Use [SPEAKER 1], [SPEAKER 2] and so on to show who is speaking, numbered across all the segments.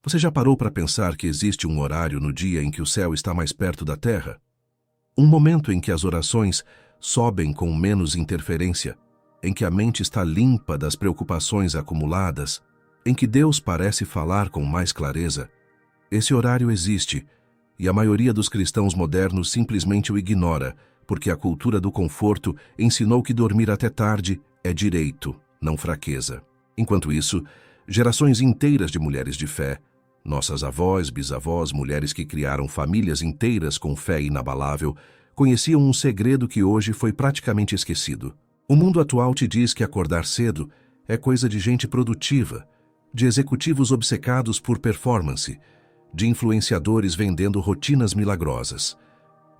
[SPEAKER 1] Você já parou para pensar que existe um horário no dia em que o céu está mais perto da terra? Um momento em que as orações sobem com menos interferência, em que a mente está limpa das preocupações acumuladas, em que Deus parece falar com mais clareza. Esse horário existe, e a maioria dos cristãos modernos simplesmente o ignora, porque a cultura do conforto ensinou que dormir até tarde é direito, não fraqueza. Enquanto isso, gerações inteiras de mulheres de fé, nossas avós, bisavós, mulheres que criaram famílias inteiras com fé inabalável, conheciam um segredo que hoje foi praticamente esquecido. O mundo atual te diz que acordar cedo é coisa de gente produtiva, de executivos obcecados por performance, de influenciadores vendendo rotinas milagrosas.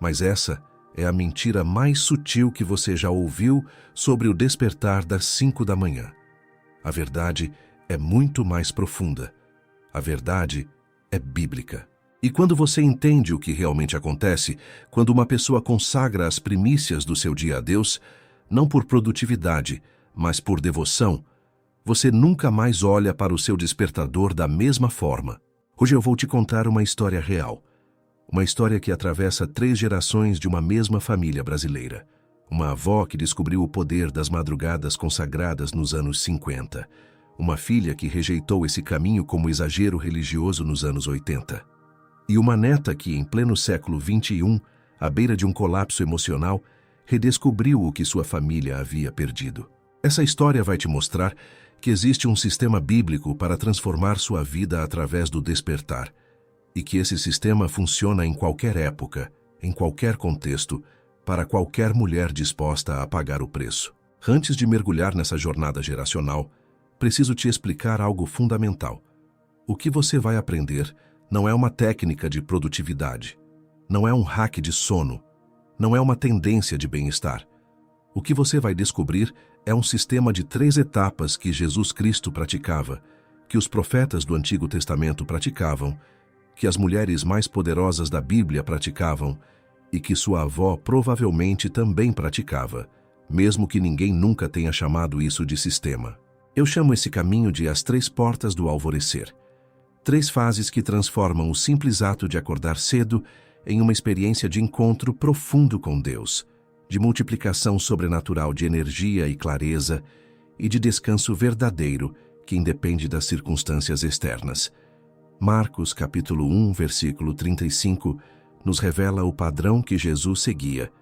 [SPEAKER 1] Mas essa é a mentira mais sutil que você já ouviu sobre o despertar das 5 da manhã. A verdade é muito mais profunda. A verdade é bíblica. E quando você entende o que realmente acontece, quando uma pessoa consagra as primícias do seu dia a Deus, não por produtividade, mas por devoção, você nunca mais olha para o seu despertador da mesma forma. Hoje eu vou te contar uma história real. Uma história que atravessa 3 gerações de uma mesma família brasileira. Uma avó que descobriu o poder das madrugadas consagradas nos anos 50. Uma filha que rejeitou esse caminho como exagero religioso nos anos 80. E uma neta que, em pleno século XXI, à beira de um colapso emocional, redescobriu o que sua família havia perdido. Essa história vai te mostrar que existe um sistema bíblico para transformar sua vida através do despertar, e que esse sistema funciona em qualquer época, em qualquer contexto, para qualquer mulher disposta a pagar o preço. Antes de mergulhar nessa jornada geracional, preciso te explicar algo fundamental. O que você vai aprender não é uma técnica de produtividade, não é um hack de sono, não é uma tendência de bem-estar. O que você vai descobrir é um sistema de 3 etapas que Jesus Cristo praticava, que os profetas do Antigo Testamento praticavam, que as mulheres mais poderosas da Bíblia praticavam e que sua avó provavelmente também praticava, mesmo que ninguém nunca tenha chamado isso de sistema. Eu chamo esse caminho de as 3 portas do alvorecer. 3 fases que transformam o simples ato de acordar cedo em uma experiência de encontro profundo com Deus, de multiplicação sobrenatural de energia e clareza e de descanso verdadeiro que independe das circunstâncias externas. Marcos capítulo 1, versículo 35, nos revela o padrão que Jesus seguia.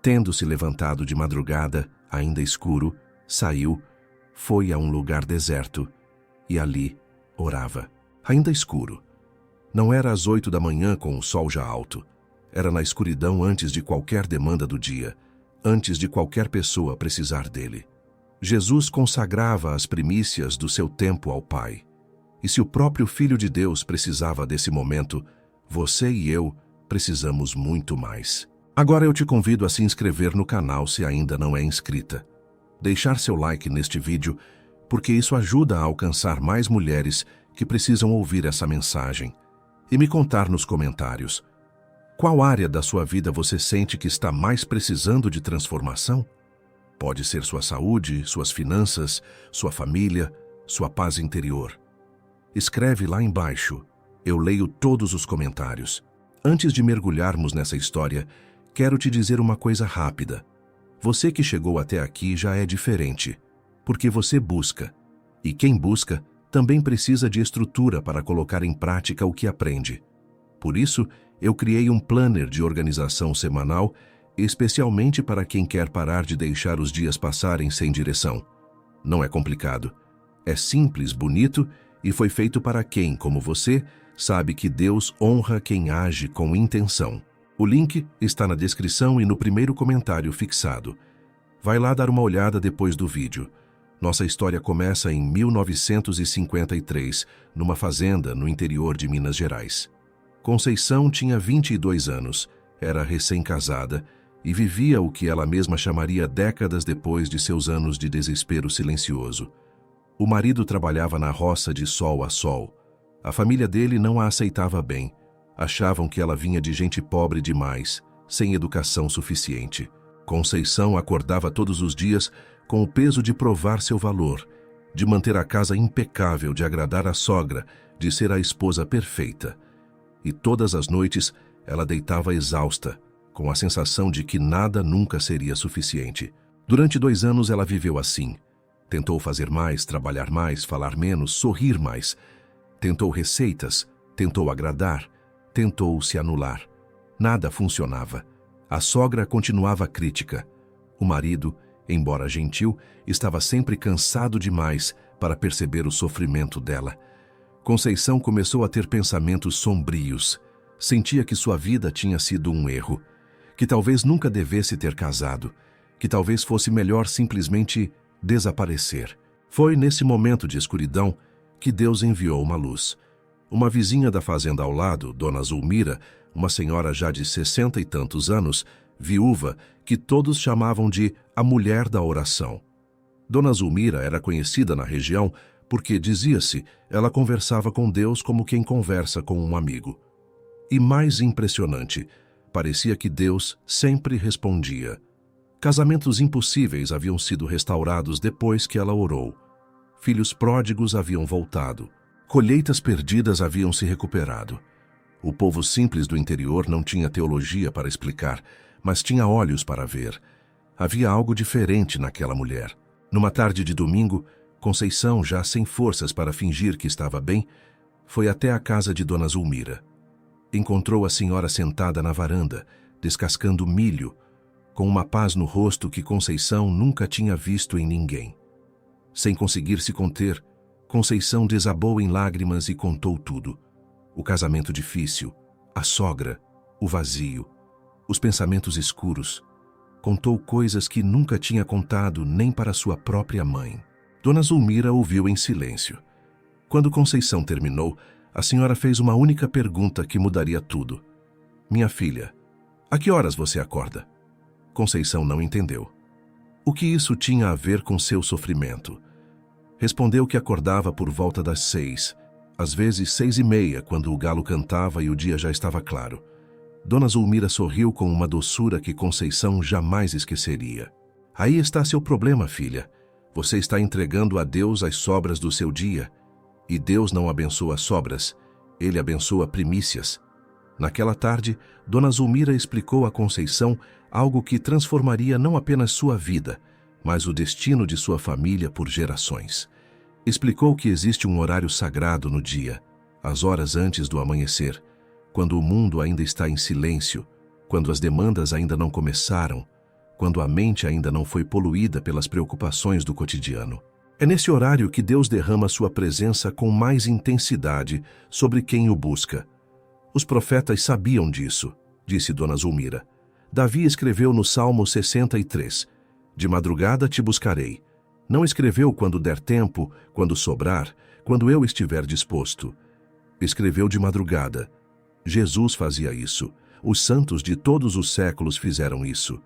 [SPEAKER 1] Tendo-se levantado de madrugada, ainda escuro, saiu, foi a um lugar deserto e ali orava. Ainda escuro. Não era às 8 da manhã com o sol já alto. Era na escuridão antes de qualquer demanda do dia, antes de qualquer pessoa precisar dele. Jesus consagrava as primícias do seu tempo ao Pai. E se o próprio Filho de Deus precisava desse momento, você e eu precisamos muito mais. Agora eu te convido a se inscrever no canal se ainda não é inscrita. Deixar seu like neste vídeo, porque isso ajuda a alcançar mais mulheres que precisam ouvir essa mensagem. E me contar nos comentários, qual área da sua vida você sente que está mais precisando de transformação? Pode ser sua saúde, suas finanças, sua família, sua paz interior. Escreve lá embaixo, eu leio todos os comentários. Antes de mergulharmos nessa história, quero te dizer uma coisa rápida. Você que chegou até aqui já é diferente, porque você busca. E quem busca também precisa de estrutura para colocar em prática o que aprende. Por isso, eu criei um planner de organização semanal, especialmente para quem quer parar de deixar os dias passarem sem direção. Não é complicado. É simples, bonito e foi feito para quem, como você, sabe que Deus honra quem age com intenção. O link está na descrição e no primeiro comentário fixado. Vai lá dar uma olhada depois do vídeo. Nossa história começa em 1953, numa fazenda no interior de Minas Gerais. Conceição tinha 22 anos, era recém-casada e vivia o que ela mesma chamaria décadas depois de seus anos de desespero silencioso. O marido trabalhava na roça de sol a sol. A família dele não a aceitava bem. Achavam que ela vinha de gente pobre demais, sem educação suficiente. Conceição acordava todos os dias com o peso de provar seu valor, de manter a casa impecável, de agradar a sogra, de ser a esposa perfeita. E todas as noites ela deitava exausta, com a sensação de que nada nunca seria suficiente. Durante 2 anos ela viveu assim. Tentou fazer mais, trabalhar mais, falar menos, sorrir mais. Tentou receitas, tentou agradar, tentou se anular. Nada funcionava. A sogra continuava crítica. O marido, embora gentil, estava sempre cansado demais para perceber o sofrimento dela. Conceição começou a ter pensamentos sombrios. Sentia que sua vida tinha sido um erro, que talvez nunca devesse ter casado, que talvez fosse melhor simplesmente desaparecer. Foi nesse momento de escuridão que Deus enviou uma luz. Uma vizinha da fazenda ao lado, Dona Zulmira, uma senhora já de 60 e tantos anos, viúva, que todos chamavam de a mulher da oração. Dona Zulmira era conhecida na região porque, dizia-se, ela conversava com Deus como quem conversa com um amigo. E mais impressionante, parecia que Deus sempre respondia. Casamentos impossíveis haviam sido restaurados depois que ela orou. Filhos pródigos haviam voltado. Colheitas perdidas haviam se recuperado. O povo simples do interior não tinha teologia para explicar, mas tinha olhos para ver. Havia algo diferente naquela mulher. Numa tarde de domingo, Conceição, já sem forças para fingir que estava bem, foi até a casa de Dona Zulmira. Encontrou a senhora sentada na varanda, descascando milho, com uma paz no rosto que Conceição nunca tinha visto em ninguém. Sem conseguir se conter, Conceição desabou em lágrimas e contou tudo. O casamento difícil, a sogra, o vazio, os pensamentos escuros. Contou coisas que nunca tinha contado nem para sua própria mãe. Dona Zulmira ouviu em silêncio. Quando Conceição terminou, a senhora fez uma única pergunta que mudaria tudo. Minha filha, a que horas você acorda? Conceição não entendeu. O que isso tinha a ver com seu sofrimento? Respondeu que acordava por volta das 6, às vezes 6:30, quando o galo cantava e o dia já estava claro. Dona Zulmira sorriu com uma doçura que Conceição jamais esqueceria. Aí está seu problema, filha. Você está entregando a Deus as sobras do seu dia. E Deus não abençoa sobras, Ele abençoa primícias. Naquela tarde, Dona Zulmira explicou a Conceição algo que transformaria não apenas sua vida, mas o destino de sua família por gerações. Explicou que existe um horário sagrado no dia, às horas antes do amanhecer, quando o mundo ainda está em silêncio, quando as demandas ainda não começaram, quando a mente ainda não foi poluída pelas preocupações do cotidiano. É nesse horário que Deus derrama sua presença com mais intensidade sobre quem o busca. Os profetas sabiam disso, disse Dona Zulmira. Davi escreveu no Salmo 63, de madrugada te buscarei. Não escreveu quando der tempo, quando sobrar, quando eu estiver disposto. Escreveu de madrugada. Jesus fazia isso. Os santos de todos os séculos fizeram isso.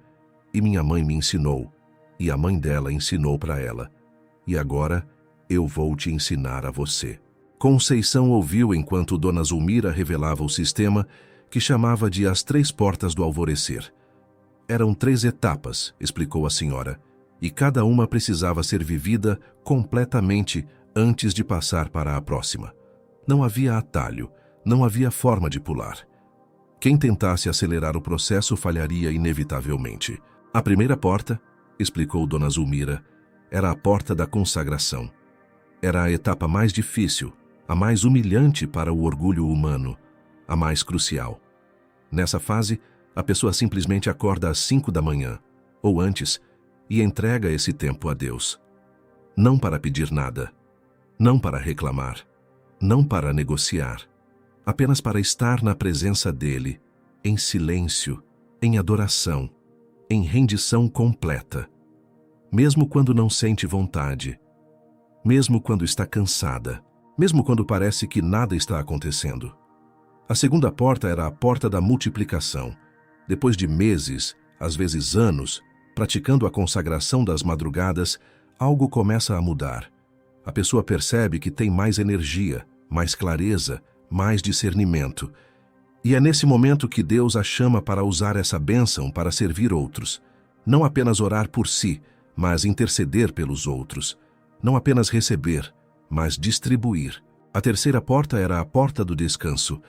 [SPEAKER 1] E minha mãe me ensinou, e a mãe dela ensinou para ela. E agora eu vou te ensinar a você. Conceição ouviu enquanto Dona Zulmira revelava o sistema que chamava de as 3 portas do alvorecer. Eram 3 etapas, explicou a senhora, e cada uma precisava ser vivida completamente antes de passar para a próxima. Não havia atalho, não havia forma de pular. Quem tentasse acelerar o processo falharia inevitavelmente. A primeira porta, explicou Dona Zulmira, era a porta da consagração. Era a etapa mais difícil, a mais humilhante para o orgulho humano, a mais crucial. Nessa fase, a pessoa simplesmente acorda às 5 da manhã, ou antes, e entrega esse tempo a Deus. Não para pedir nada, não para reclamar, não para negociar, apenas para estar na presença dele, em silêncio, em adoração, em rendição completa. Mesmo quando não sente vontade, mesmo quando está cansada, mesmo quando parece que nada está acontecendo. A segunda porta era a porta da multiplicação. Depois de meses, às vezes anos, praticando a consagração das madrugadas, algo começa a mudar. A pessoa percebe que tem mais energia, mais clareza, mais discernimento. E é nesse momento que Deus a chama para usar essa bênção para servir outros. Não apenas orar por si, mas interceder pelos outros. Não apenas receber, mas distribuir. A terceira porta era a porta do descanso.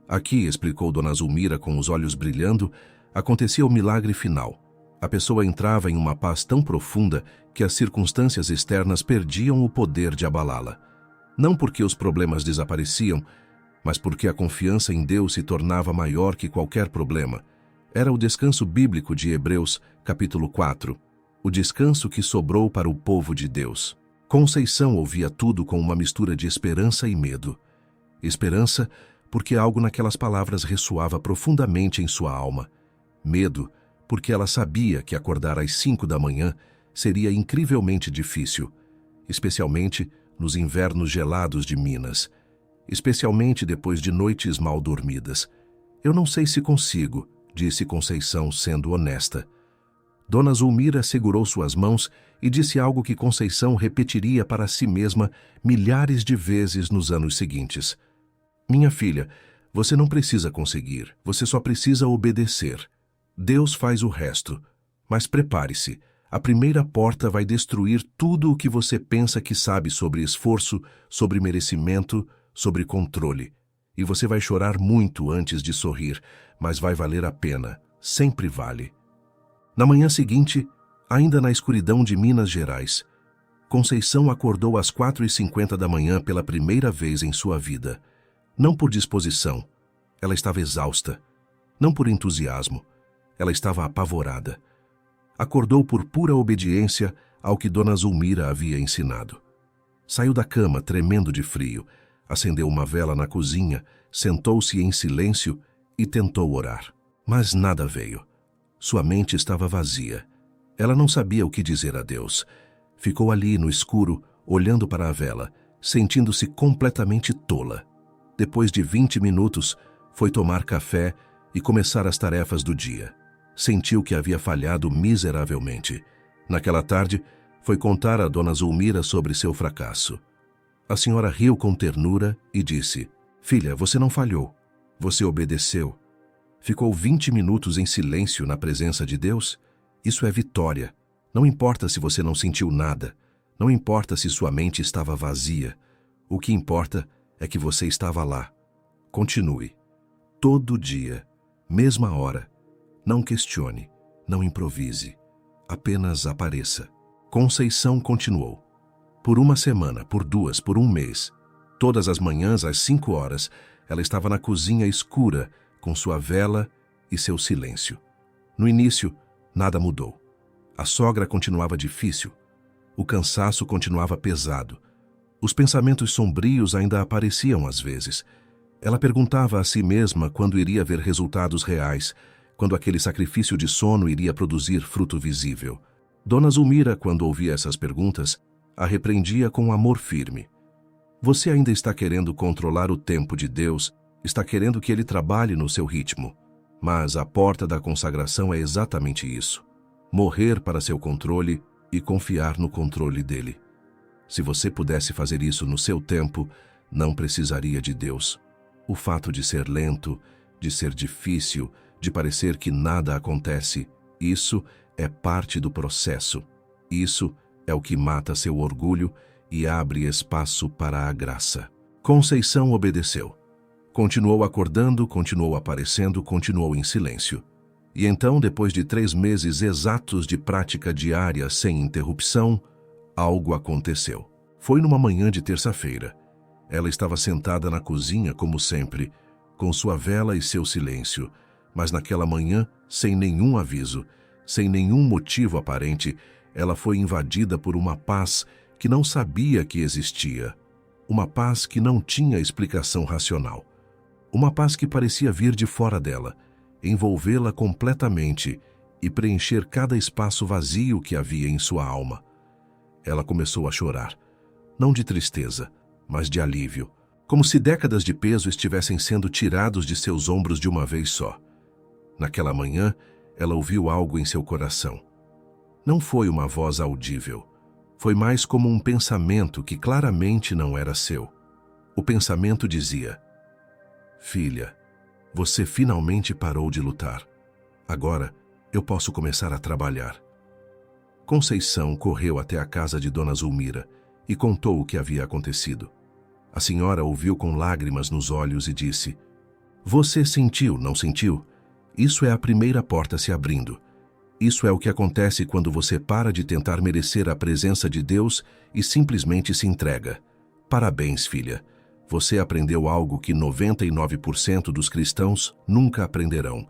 [SPEAKER 1] Aqui, explicou Dona Zulmira com os olhos brilhando, acontecia o milagre final. A pessoa entrava em uma paz tão profunda que as circunstâncias externas perdiam o poder de abalá-la. Não porque os problemas desapareciam, mas porque a confiança em Deus se tornava maior que qualquer problema. Era o descanso bíblico de Hebreus, capítulo 4, o descanso que sobrou para o povo de Deus. Conceição ouvia tudo com uma mistura de esperança e medo. Esperança, porque algo naquelas palavras ressoava profundamente em sua alma. Medo, porque ela sabia que acordar às 5 da manhã seria incrivelmente difícil, especialmente nos invernos gelados de Minas, especialmente depois de noites mal dormidas. Eu não sei se consigo, disse Conceição, sendo honesta. Dona Zulmira segurou suas mãos e disse algo que Conceição repetiria para si mesma milhares de vezes nos anos seguintes. Minha filha, você não precisa conseguir, você só precisa obedecer. Deus faz o resto. Mas prepare-se, a primeira porta vai destruir tudo o que você pensa que sabe sobre esforço, sobre merecimento, sobre controle. E você vai chorar muito antes de sorrir, mas vai valer a pena, sempre vale. Na manhã seguinte, ainda na escuridão de Minas Gerais, Conceição acordou às 4h50 da manhã pela primeira vez em sua vida. Não por disposição, ela estava exausta. Não por entusiasmo, ela estava apavorada. Acordou por pura obediência ao que Dona Zulmira havia ensinado. Saiu da cama, tremendo de frio, acendeu uma vela na cozinha, sentou-se em silêncio e tentou orar. Mas nada veio. Sua mente estava vazia. Ela não sabia o que dizer a Deus. Ficou ali no escuro, olhando para a vela, sentindo-se completamente tola. Depois de 20 minutos, foi tomar café e começar as tarefas do dia. Sentiu que havia falhado miseravelmente. Naquela tarde, foi contar a Dona Zulmira sobre seu fracasso. A senhora riu com ternura e disse: Filha, você não falhou. Você obedeceu. Ficou 20 minutos em silêncio na presença de Deus? Isso é vitória. Não importa se você não sentiu nada. Não importa se sua mente estava vazia. O que importa é que você estava lá. Continue. Todo dia, mesma hora. Não questione, não improvise. Apenas apareça. Conceição continuou. Por uma semana, por 2, por um mês. Todas as manhãs, às 5 horas, ela estava na cozinha escura, com sua vela e seu silêncio. No início, nada mudou. A sogra continuava difícil. O cansaço continuava pesado. Os pensamentos sombrios ainda apareciam às vezes. Ela perguntava a si mesma quando iria ver resultados reais, quando aquele sacrifício de sono iria produzir fruto visível. Dona Zulmira, quando ouvia essas perguntas, a repreendia com amor firme. Você ainda está querendo controlar o tempo de Deus, está querendo que Ele trabalhe no seu ritmo. Mas a porta da consagração é exatamente isso. Morrer para seu controle e confiar no controle dele. Se você pudesse fazer isso no seu tempo, não precisaria de Deus. O fato de ser lento, de ser difícil, de parecer que nada acontece, isso é parte do processo. Isso é o que mata seu orgulho e abre espaço para a graça. Conceição obedeceu. Continuou acordando, continuou aparecendo, continuou em silêncio. E então, depois de 3 meses exatos de prática diária sem interrupção, algo aconteceu. Foi numa manhã de terça-feira. Ela estava sentada na cozinha, como sempre, com sua vela e seu silêncio, mas naquela manhã, sem nenhum aviso, sem nenhum motivo aparente, ela foi invadida por uma paz que não sabia que existia. Uma paz que não tinha explicação racional. Uma paz que parecia vir de fora dela, envolvê-la completamente e preencher cada espaço vazio que havia em sua alma. Ela começou a chorar, não de tristeza, mas de alívio, como se décadas de peso estivessem sendo tirados de seus ombros de uma vez só. Naquela manhã, ela ouviu algo em seu coração. Não foi uma voz audível. Foi mais como um pensamento que claramente não era seu. O pensamento dizia: Filha, você finalmente parou de lutar. Agora eu posso começar a trabalhar. Conceição correu até a casa de Dona Zulmira e contou o que havia acontecido. A senhora ouviu com lágrimas nos olhos e disse: "Você sentiu, não sentiu? Isso é a primeira porta se abrindo. Isso é o que acontece quando você para de tentar merecer a presença de Deus e simplesmente se entrega. Parabéns, filha. Você aprendeu algo que 99% dos cristãos nunca aprenderão.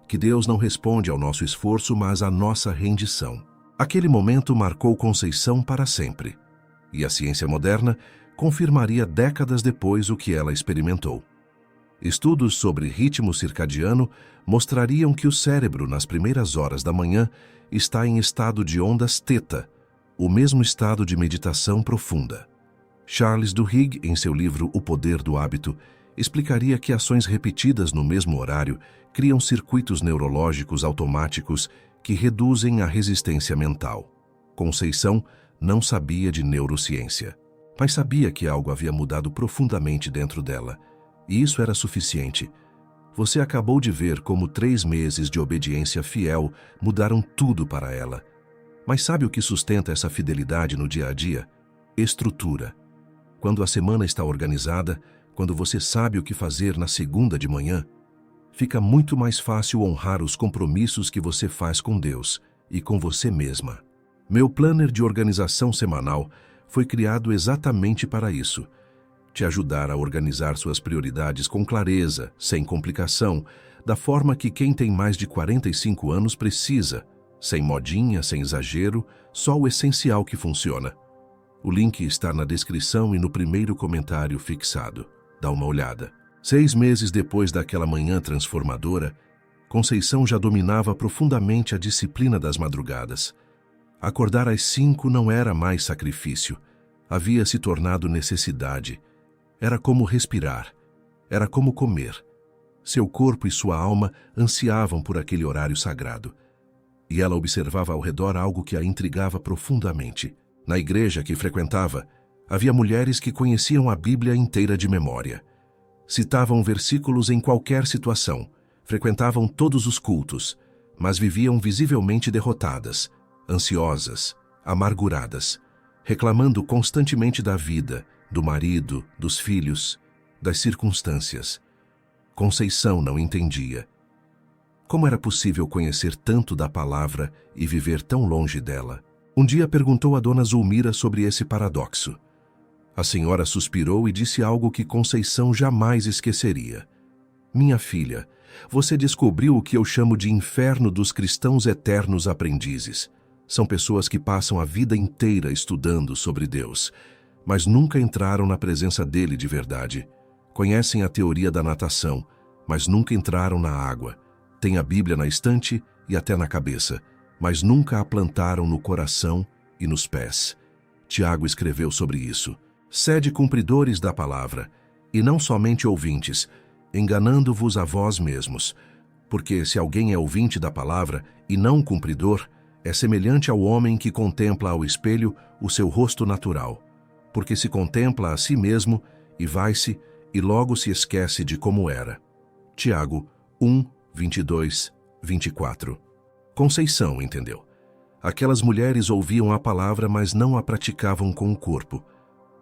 [SPEAKER 1] Que Deus não responde ao nosso esforço, mas à nossa rendição." Aquele momento marcou Conceição para sempre. E a ciência moderna confirmaria décadas depois o que ela experimentou. Estudos sobre ritmo circadiano mostrariam que o cérebro, nas primeiras horas da manhã, está em estado de ondas teta, o mesmo estado de meditação profunda. Charles Duhigg, em seu livro O Poder do Hábito, explicaria que ações repetidas no mesmo horário criam circuitos neurológicos automáticos que reduzem a resistência mental. Conceição não sabia de neurociência, mas sabia que algo havia mudado profundamente dentro dela. E isso era suficiente. Você acabou de ver como 3 meses de obediência fiel mudaram tudo para ela. Mas sabe o que sustenta essa fidelidade no dia a dia? Estrutura. Quando a semana está organizada, quando você sabe o que fazer na segunda de manhã, fica muito mais fácil honrar os compromissos que você faz com Deus e com você mesma. Meu planner de organização semanal foi criado exatamente para isso. Te ajudar a organizar suas prioridades com clareza, sem complicação, da forma que quem tem mais de 45 anos precisa, sem modinha, sem exagero, só o essencial que funciona. O link está na descrição e no primeiro comentário fixado. Dá uma olhada. 6 meses depois daquela manhã transformadora, Conceição já dominava profundamente a disciplina das madrugadas. Acordar às 5 não era mais sacrifício, havia se tornado necessidade. Era como respirar, era como comer. Seu corpo e sua alma ansiavam por aquele horário sagrado. E ela observava ao redor algo que a intrigava profundamente. Na igreja que frequentava, havia mulheres que conheciam a Bíblia inteira de memória. Citavam versículos em qualquer situação, frequentavam todos os cultos, mas viviam visivelmente derrotadas, ansiosas, amarguradas, reclamando constantemente da vida, do marido, dos filhos, das circunstâncias. Conceição não entendia. Como era possível conhecer tanto da palavra e viver tão longe dela? Um dia perguntou a dona Zulmira sobre esse paradoxo. A senhora suspirou e disse algo que Conceição jamais esqueceria. "Minha filha, você descobriu o que eu chamo de inferno dos cristãos eternos aprendizes. São pessoas que passam a vida inteira estudando sobre Deus, mas nunca entraram na presença dele de verdade. Conhecem a teoria da natação, mas nunca entraram na água. Têm a Bíblia na estante e até na cabeça, mas nunca a plantaram no coração e nos pés." Tiago escreveu sobre isso. "Sede cumpridores da palavra, e não somente ouvintes, enganando-vos a vós mesmos. Porque se alguém é ouvinte da palavra e não cumpridor, é semelhante ao homem que contempla ao espelho o seu rosto natural. Porque se contempla a si mesmo e vai-se e logo se esquece de como era." Tiago 1, 22, 24. Conceição entendeu. Aquelas mulheres ouviam a palavra, mas não a praticavam com o corpo.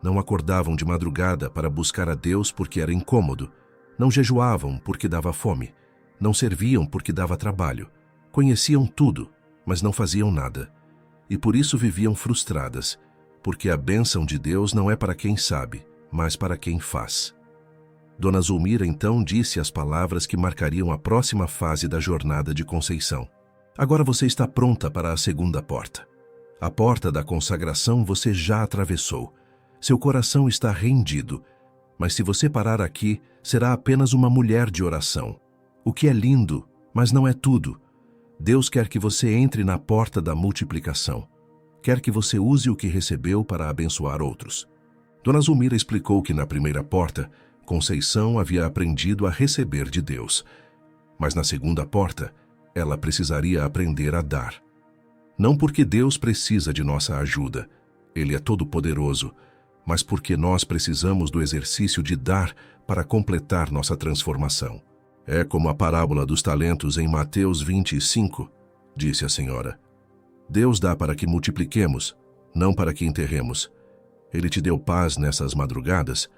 [SPEAKER 1] Não acordavam de madrugada para buscar a Deus porque era incômodo. Não jejuavam porque dava fome. Não serviam porque dava trabalho. Conheciam tudo, mas não faziam nada. E por isso viviam frustradas, porque a bênção de Deus não é para quem sabe, mas para quem faz. Dona Zulmira então disse as palavras que marcariam a próxima fase da jornada de Conceição. "Agora você está pronta para a segunda porta. A porta da consagração você já atravessou. Seu coração está rendido, mas se você parar aqui, será apenas uma mulher de oração. O que é lindo, mas não é tudo. Deus quer que você entre na porta da multiplicação. Quer que você use o que recebeu para abençoar outros." Dona Zulmira explicou que na primeira porta, Conceição havia aprendido a receber de Deus. Mas na segunda porta, ela precisaria aprender a dar. Não porque Deus precisa de nossa ajuda, Ele é todo-poderoso, mas porque nós precisamos do exercício de dar para completar nossa transformação. "É como a parábola dos talentos em Mateus 25, disse a senhora. Deus dá para que multipliquemos, não para que enterremos. Ele te deu paz nessas madrugadas.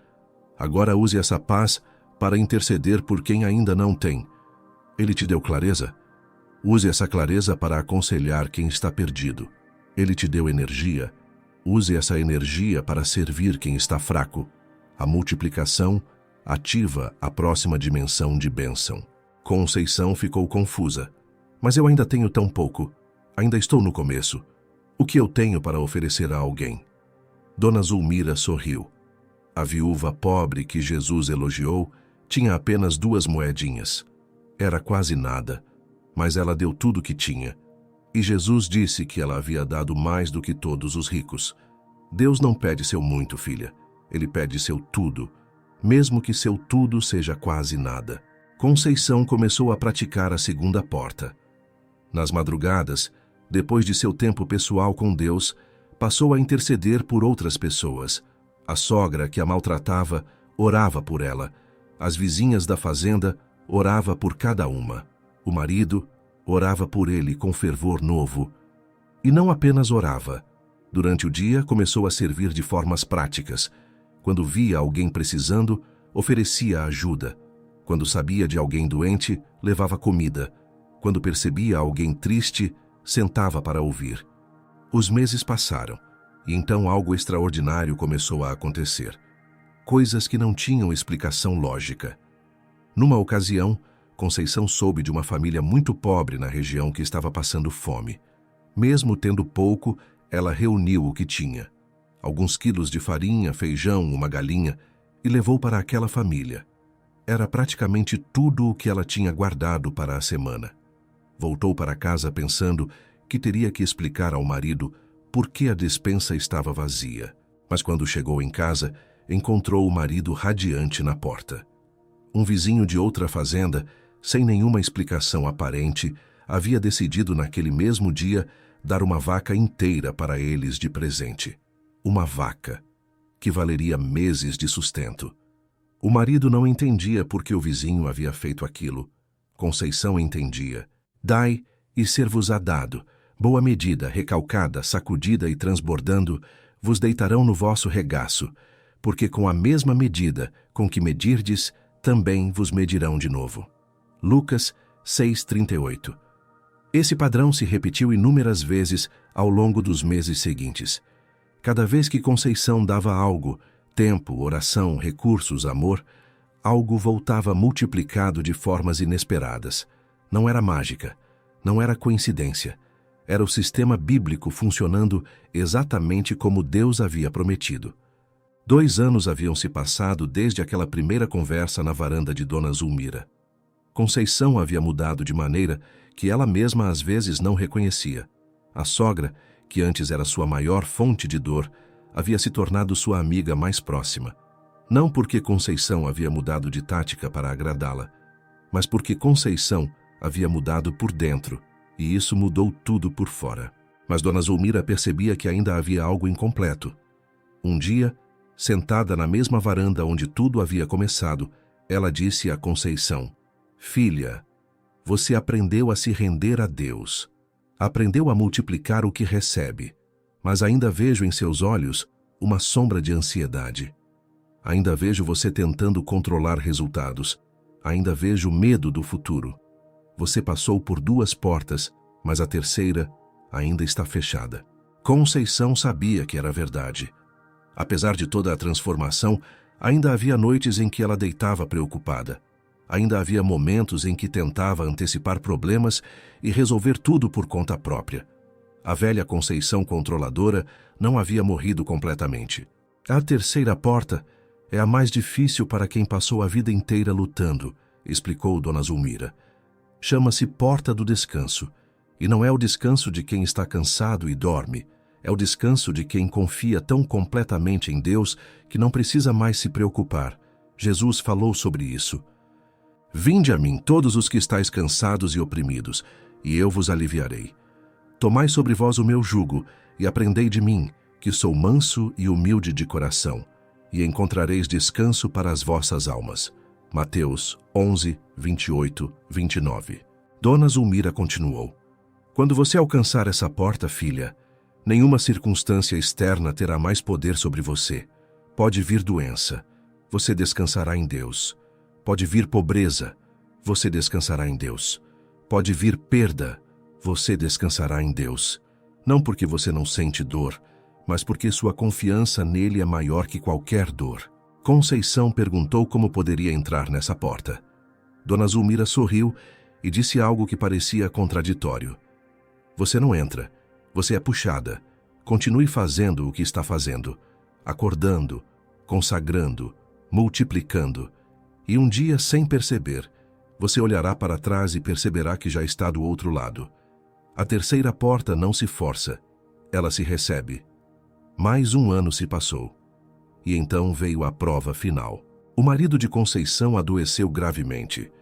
[SPEAKER 1] Agora use essa paz para interceder por quem ainda não tem. Ele te deu clareza? Use essa clareza para aconselhar quem está perdido. Ele te deu energia. Use essa energia para servir quem está fraco. A multiplicação ativa a próxima dimensão de bênção. Conceição ficou confusa. Mas eu ainda tenho tão pouco. Ainda estou no começo. O que eu tenho para oferecer a alguém? Dona Zulmira sorriu. A viúva pobre que Jesus elogiou tinha apenas 2 moedinhas. Era quase nada, mas ela deu tudo o que tinha. E Jesus disse que ela havia dado mais do que todos os ricos. Deus não pede seu muito, filha. Ele pede seu tudo, mesmo que seu tudo seja quase nada. Conceição começou a praticar a segunda porta. Nas madrugadas, depois de seu tempo pessoal com Deus, passou a interceder por outras pessoas. A sogra que a maltratava orava por ela. As vizinhas da fazenda orava por cada uma. O marido orava por ele com fervor novo. E não apenas orava. Durante o dia, começou a servir de formas práticas. Quando via alguém precisando, oferecia ajuda. Quando sabia de alguém doente, levava comida. Quando percebia alguém triste, sentava para ouvir. Os meses passaram, e então algo extraordinário começou a acontecer. Coisas que não tinham explicação lógica. Numa ocasião, Conceição soube de uma família muito pobre na região que estava passando fome. Mesmo tendo pouco, ela reuniu o que tinha. Alguns quilos de farinha, feijão, uma galinha, e levou para aquela família. Era praticamente tudo o que ela tinha guardado para a semana. Voltou para casa pensando que teria que explicar ao marido por que a despensa estava vazia. Mas quando chegou em casa, encontrou o marido radiante na porta. Um vizinho de outra fazenda, sem nenhuma explicação aparente, havia decidido naquele mesmo dia dar uma vaca inteira para eles de presente. Uma vaca, que valeria meses de sustento. O marido não entendia por que o vizinho havia feito aquilo. Conceição entendia. Dai, e ser-vos-á dado. Boa medida, recalcada, sacudida e transbordando, vos deitarão no vosso regaço, porque com a mesma medida com que medirdes, também vos medirão de novo. Lucas 6:38. Esse padrão se repetiu inúmeras vezes ao longo dos meses seguintes. Cada vez que Conceição dava algo, tempo, oração, recursos, amor, algo voltava multiplicado de formas inesperadas. Não era mágica, não era coincidência. Era o sistema bíblico funcionando exatamente como Deus havia prometido. 2 anos haviam se passado desde aquela primeira conversa na varanda de Dona Zulmira. Conceição havia mudado de maneira que ela mesma às vezes não reconhecia. A sogra, que antes era sua maior fonte de dor, havia se tornado sua amiga mais próxima. Não porque Conceição havia mudado de tática para agradá-la, mas porque Conceição havia mudado por dentro, e isso mudou tudo por fora. Mas Dona Zulmira percebia que ainda havia algo incompleto. Um dia, sentada na mesma varanda onde tudo havia começado, ela disse a Conceição: Filha, você aprendeu a se render a Deus. Aprendeu a multiplicar o que recebe. Mas ainda vejo em seus olhos uma sombra de ansiedade. Ainda vejo você tentando controlar resultados. Ainda vejo medo do futuro. Você passou por 2 portas, mas a terceira ainda está fechada. Conceição sabia que era verdade. Apesar de toda a transformação, ainda havia noites em que ela deitava preocupada. Ainda havia momentos em que tentava antecipar problemas e resolver tudo por conta própria. A velha Conceição controladora não havia morrido completamente. A terceira porta é a mais difícil para quem passou a vida inteira lutando, explicou Dona Zulmira. Chama-se Porta do Descanso, e não é o descanso de quem está cansado e dorme, é o descanso de quem confia tão completamente em Deus que não precisa mais se preocupar. Jesus falou sobre isso. Vinde a mim todos os que estáis cansados e oprimidos, e eu vos aliviarei. Tomai sobre vós o meu jugo, e aprendei de mim, que sou manso e humilde de coração, e encontrareis descanso para as vossas almas. Mateus 11, 28, 29. Dona Zulmira continuou. Quando você alcançar essa porta, filha, nenhuma circunstância externa terá mais poder sobre você. Pode vir doença. você descansará em Deus. Pode vir pobreza, você descansará em Deus. Pode vir perda, você descansará em Deus. Não porque você não sente dor, mas porque sua confiança nele é maior que qualquer dor. Conceição perguntou como poderia entrar nessa porta. Dona Zulmira sorriu e disse algo que parecia contraditório. Você não entra, você é puxada. Continue fazendo o que está fazendo, acordando, consagrando, multiplicando. E um dia, sem perceber, você olhará para trás e perceberá que já está do outro lado. A terceira porta não se força, ela se recebe. Mais um ano se passou. E então veio a prova final. O marido de Conceição adoeceu gravemente.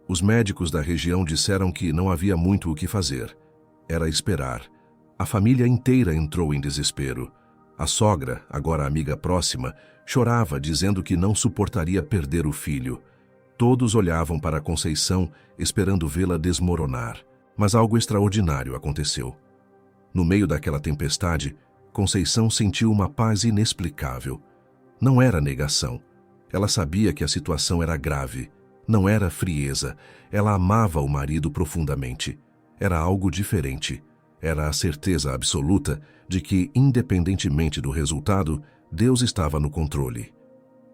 [SPEAKER 1] Os médicos da região disseram que não havia muito o que fazer. Era esperar. A família inteira entrou em desespero. A sogra, agora amiga próxima, chorava dizendo que não suportaria perder o filho. Todos olhavam para Conceição, esperando vê-la desmoronar. Mas algo extraordinário aconteceu. No meio daquela tempestade, Conceição sentiu uma paz inexplicável. Não era negação. Ela sabia que a situação era grave. Não era frieza. Ela amava o marido profundamente. Era algo diferente. Era a certeza absoluta de que, independentemente do resultado, Deus estava no controle.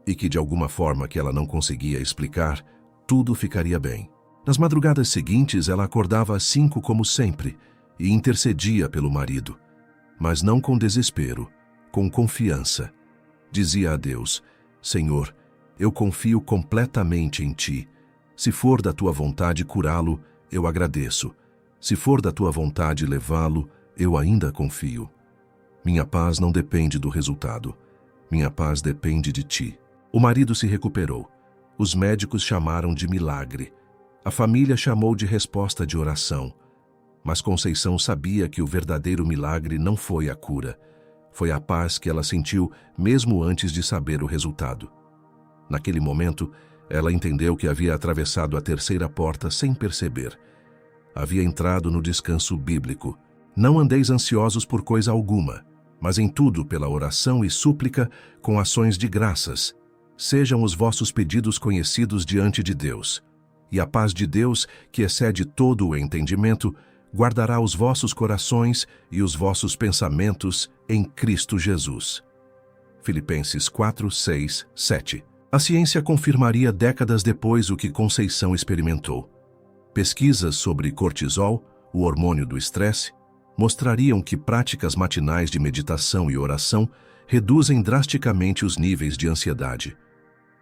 [SPEAKER 1] E que, de alguma forma que ela não conseguia explicar, tudo ficaria bem. Nas madrugadas seguintes, ela acordava às 5 como sempre e intercedia pelo marido. Mas não com desespero, com confiança. Dizia a Deus: Senhor, eu confio completamente em Ti. Se for da Tua vontade curá-lo, eu agradeço. Se for da Tua vontade levá-lo, eu ainda confio. Minha paz não depende do resultado. Minha paz depende de Ti. O marido se recuperou. Os médicos chamaram de milagre. A família chamou de resposta de oração. Mas Conceição sabia que o verdadeiro milagre não foi a cura. Foi a paz que ela sentiu mesmo antes de saber o resultado. Naquele momento, ela entendeu que havia atravessado a terceira porta sem perceber. Havia entrado no descanso bíblico. Não andeis ansiosos por coisa alguma, mas em tudo pela oração e súplica com ações de graças. Sejam os vossos pedidos conhecidos diante de Deus. E a paz de Deus, que excede todo o entendimento, guardará os vossos corações e os vossos pensamentos em Cristo Jesus. Filipenses 4, 6, 7. A ciência confirmaria décadas depois o que Conceição experimentou. Pesquisas sobre cortisol, o hormônio do estresse, mostrariam que práticas matinais de meditação e oração reduzem drasticamente os níveis de ansiedade.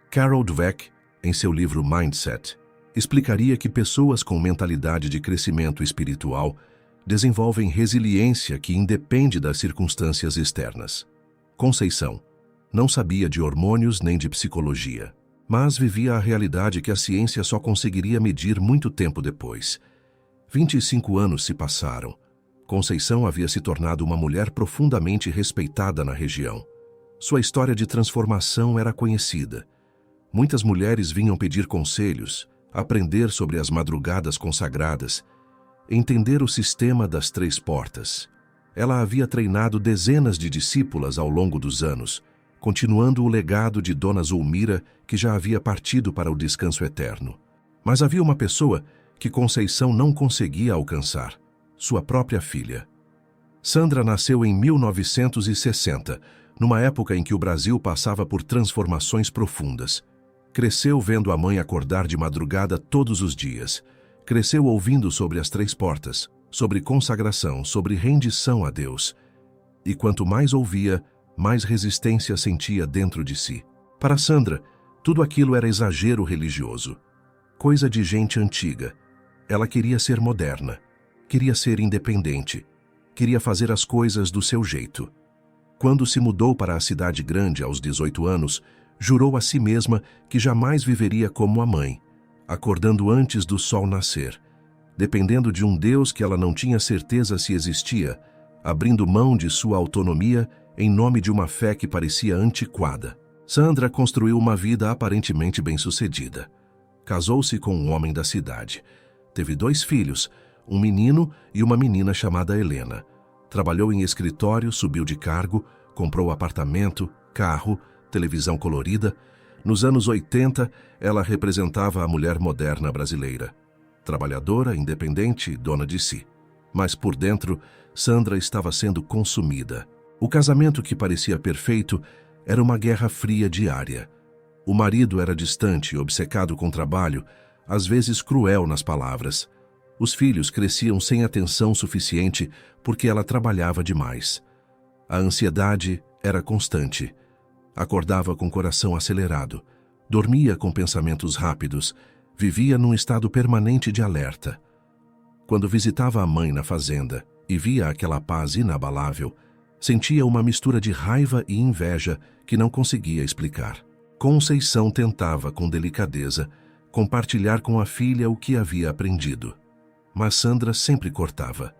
[SPEAKER 1] Carol Dweck, em seu livro Mindset, explicaria que pessoas com mentalidade de crescimento espiritual desenvolvem resiliência que independe das circunstâncias externas. Conceição não sabia de hormônios nem de psicologia, mas vivia a realidade que a ciência só conseguiria medir muito tempo depois. 25 anos se passaram. Conceição havia se tornado uma mulher profundamente respeitada na região. Sua história de transformação era conhecida. Muitas mulheres vinham pedir conselhos, aprender sobre as madrugadas consagradas, entender o sistema das 3 portas. Ela havia treinado dezenas de discípulas ao longo dos anos, continuando o legado de Dona Zulmira, que já havia partido para o descanso eterno. Mas havia uma pessoa que Conceição não conseguia alcançar: sua própria filha. Sandra nasceu em 1960, numa época em que o Brasil passava por transformações profundas. Cresceu vendo a mãe acordar de madrugada todos os dias. Cresceu ouvindo sobre as 3 portas, sobre consagração, sobre rendição a Deus. E quanto mais ouvia, mais resistência sentia dentro de si. Para Sandra, tudo aquilo era exagero religioso. Coisa de gente antiga. Ela queria ser moderna. Queria ser independente. Queria fazer as coisas do seu jeito. Quando se mudou para a cidade grande aos 18 anos, jurou a si mesma que jamais viveria como a mãe, acordando antes do sol nascer, dependendo de um Deus que ela não tinha certeza se existia, abrindo mão de sua autonomia em nome de uma fé que parecia antiquada. Sandra construiu uma vida aparentemente bem-sucedida. Casou-se com um homem da cidade. Teve 2 filhos, um menino e uma menina chamada Helena. Trabalhou em escritório, subiu de cargo, comprou apartamento, carro, televisão colorida. Nos anos 80, ela representava a mulher moderna brasileira. Trabalhadora, independente, dona de si. Mas por dentro, Sandra estava sendo consumida. O casamento que parecia perfeito era uma guerra fria diária. O marido era distante, obcecado com trabalho, às vezes cruel nas palavras. Os filhos cresciam sem atenção suficiente porque ela trabalhava demais. A ansiedade era constante. Acordava com o coração acelerado, dormia com pensamentos rápidos, vivia num estado permanente de alerta. Quando visitava a mãe na fazenda e via aquela paz inabalável, sentia uma mistura de raiva e inveja que não conseguia explicar. Conceição tentava, com delicadeza, compartilhar com a filha o que havia aprendido. Mas Sandra sempre cortava.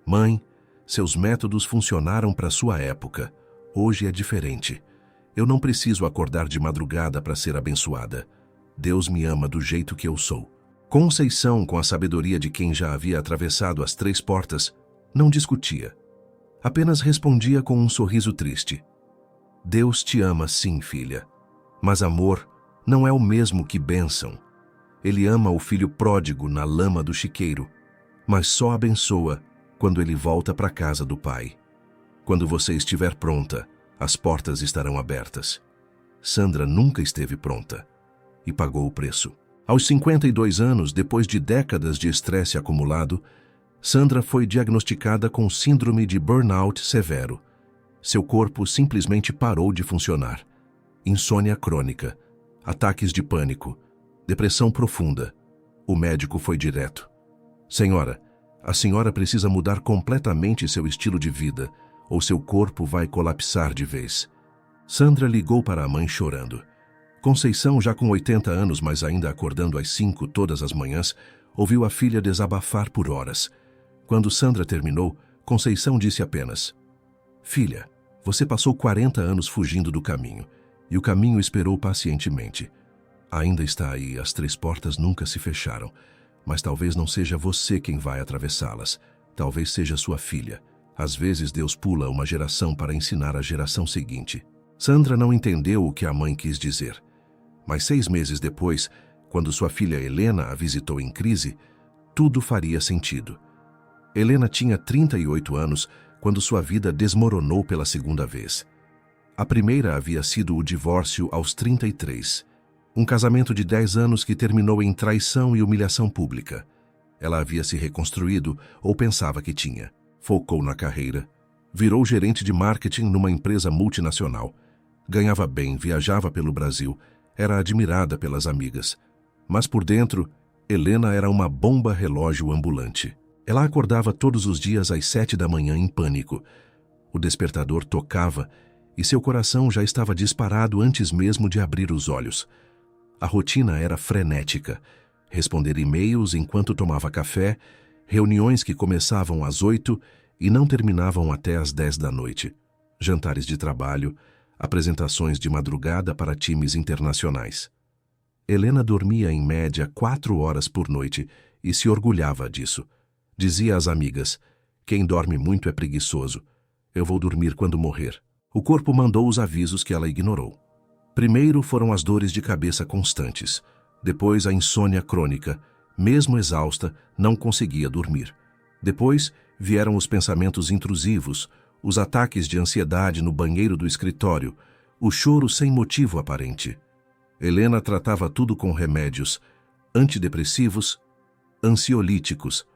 [SPEAKER 1] Mãe, seus métodos funcionaram para sua época. Hoje é diferente. Eu não preciso acordar de madrugada para ser abençoada. Deus me ama do jeito que eu sou. Conceição, com a sabedoria de quem já havia atravessado as 3 portas, não discutia. Apenas respondia com um sorriso triste. Deus te ama sim, filha. Mas amor não é o mesmo que bênção. Ele ama o filho pródigo na lama do chiqueiro, mas só abençoa quando ele volta para a casa do pai. Quando você estiver pronta, as portas estarão abertas. Sandra nunca esteve pronta e pagou o preço. Aos 52 anos, depois de décadas de estresse acumulado, Sandra foi diagnosticada com síndrome de burnout severo. Seu corpo simplesmente parou de funcionar. Insônia crônica, ataques de pânico, depressão profunda. O médico foi direto. Senhora, a senhora precisa mudar completamente seu estilo de vida, ou seu corpo vai colapsar de vez. Sandra ligou para a mãe chorando. Conceição, já com 80 anos, mas ainda acordando às 5 todas as manhãs, ouviu a filha desabafar por horas. Quando Sandra terminou, Conceição disse apenas: Filha, você passou 40 anos fugindo do caminho, e o caminho esperou pacientemente. Ainda está aí, as 3 portas nunca se fecharam, mas talvez não seja você quem vai atravessá-las. Talvez seja sua filha. Às vezes Deus pula uma geração para ensinar a geração seguinte. Sandra não entendeu o que a mãe quis dizer. Mas 6 meses depois, quando sua filha Helena a visitou em crise, tudo faria sentido. Helena tinha 38 anos quando sua vida desmoronou pela segunda vez. A primeira havia sido o divórcio aos 33. Um casamento de 10 anos que terminou em traição e humilhação pública. Ela havia se reconstruído, ou pensava que tinha. Focou na carreira. Virou gerente de marketing numa empresa multinacional. Ganhava bem, viajava pelo Brasil. Era admirada pelas amigas. Mas por dentro, Helena era uma bomba relógio ambulante. Ela acordava todos os dias às 7 da manhã em pânico. O despertador tocava e seu coração já estava disparado antes mesmo de abrir os olhos. A rotina era frenética. Responder e-mails enquanto tomava café, reuniões que começavam às 8 e não terminavam até às 10 da noite, jantares de trabalho, apresentações de madrugada para times internacionais. Helena dormia em média 4 horas por noite e se orgulhava disso. Dizia às amigas: quem dorme muito é preguiçoso. Eu vou dormir quando morrer. O corpo mandou os avisos que ela ignorou. Primeiro foram as dores de cabeça constantes. Depois a insônia crônica. Mesmo exausta, não conseguia dormir. Depois vieram os pensamentos intrusivos, os ataques de ansiedade no banheiro do escritório, o choro sem motivo aparente. Helena tratava tudo com remédios, antidepressivos, ansiolíticos,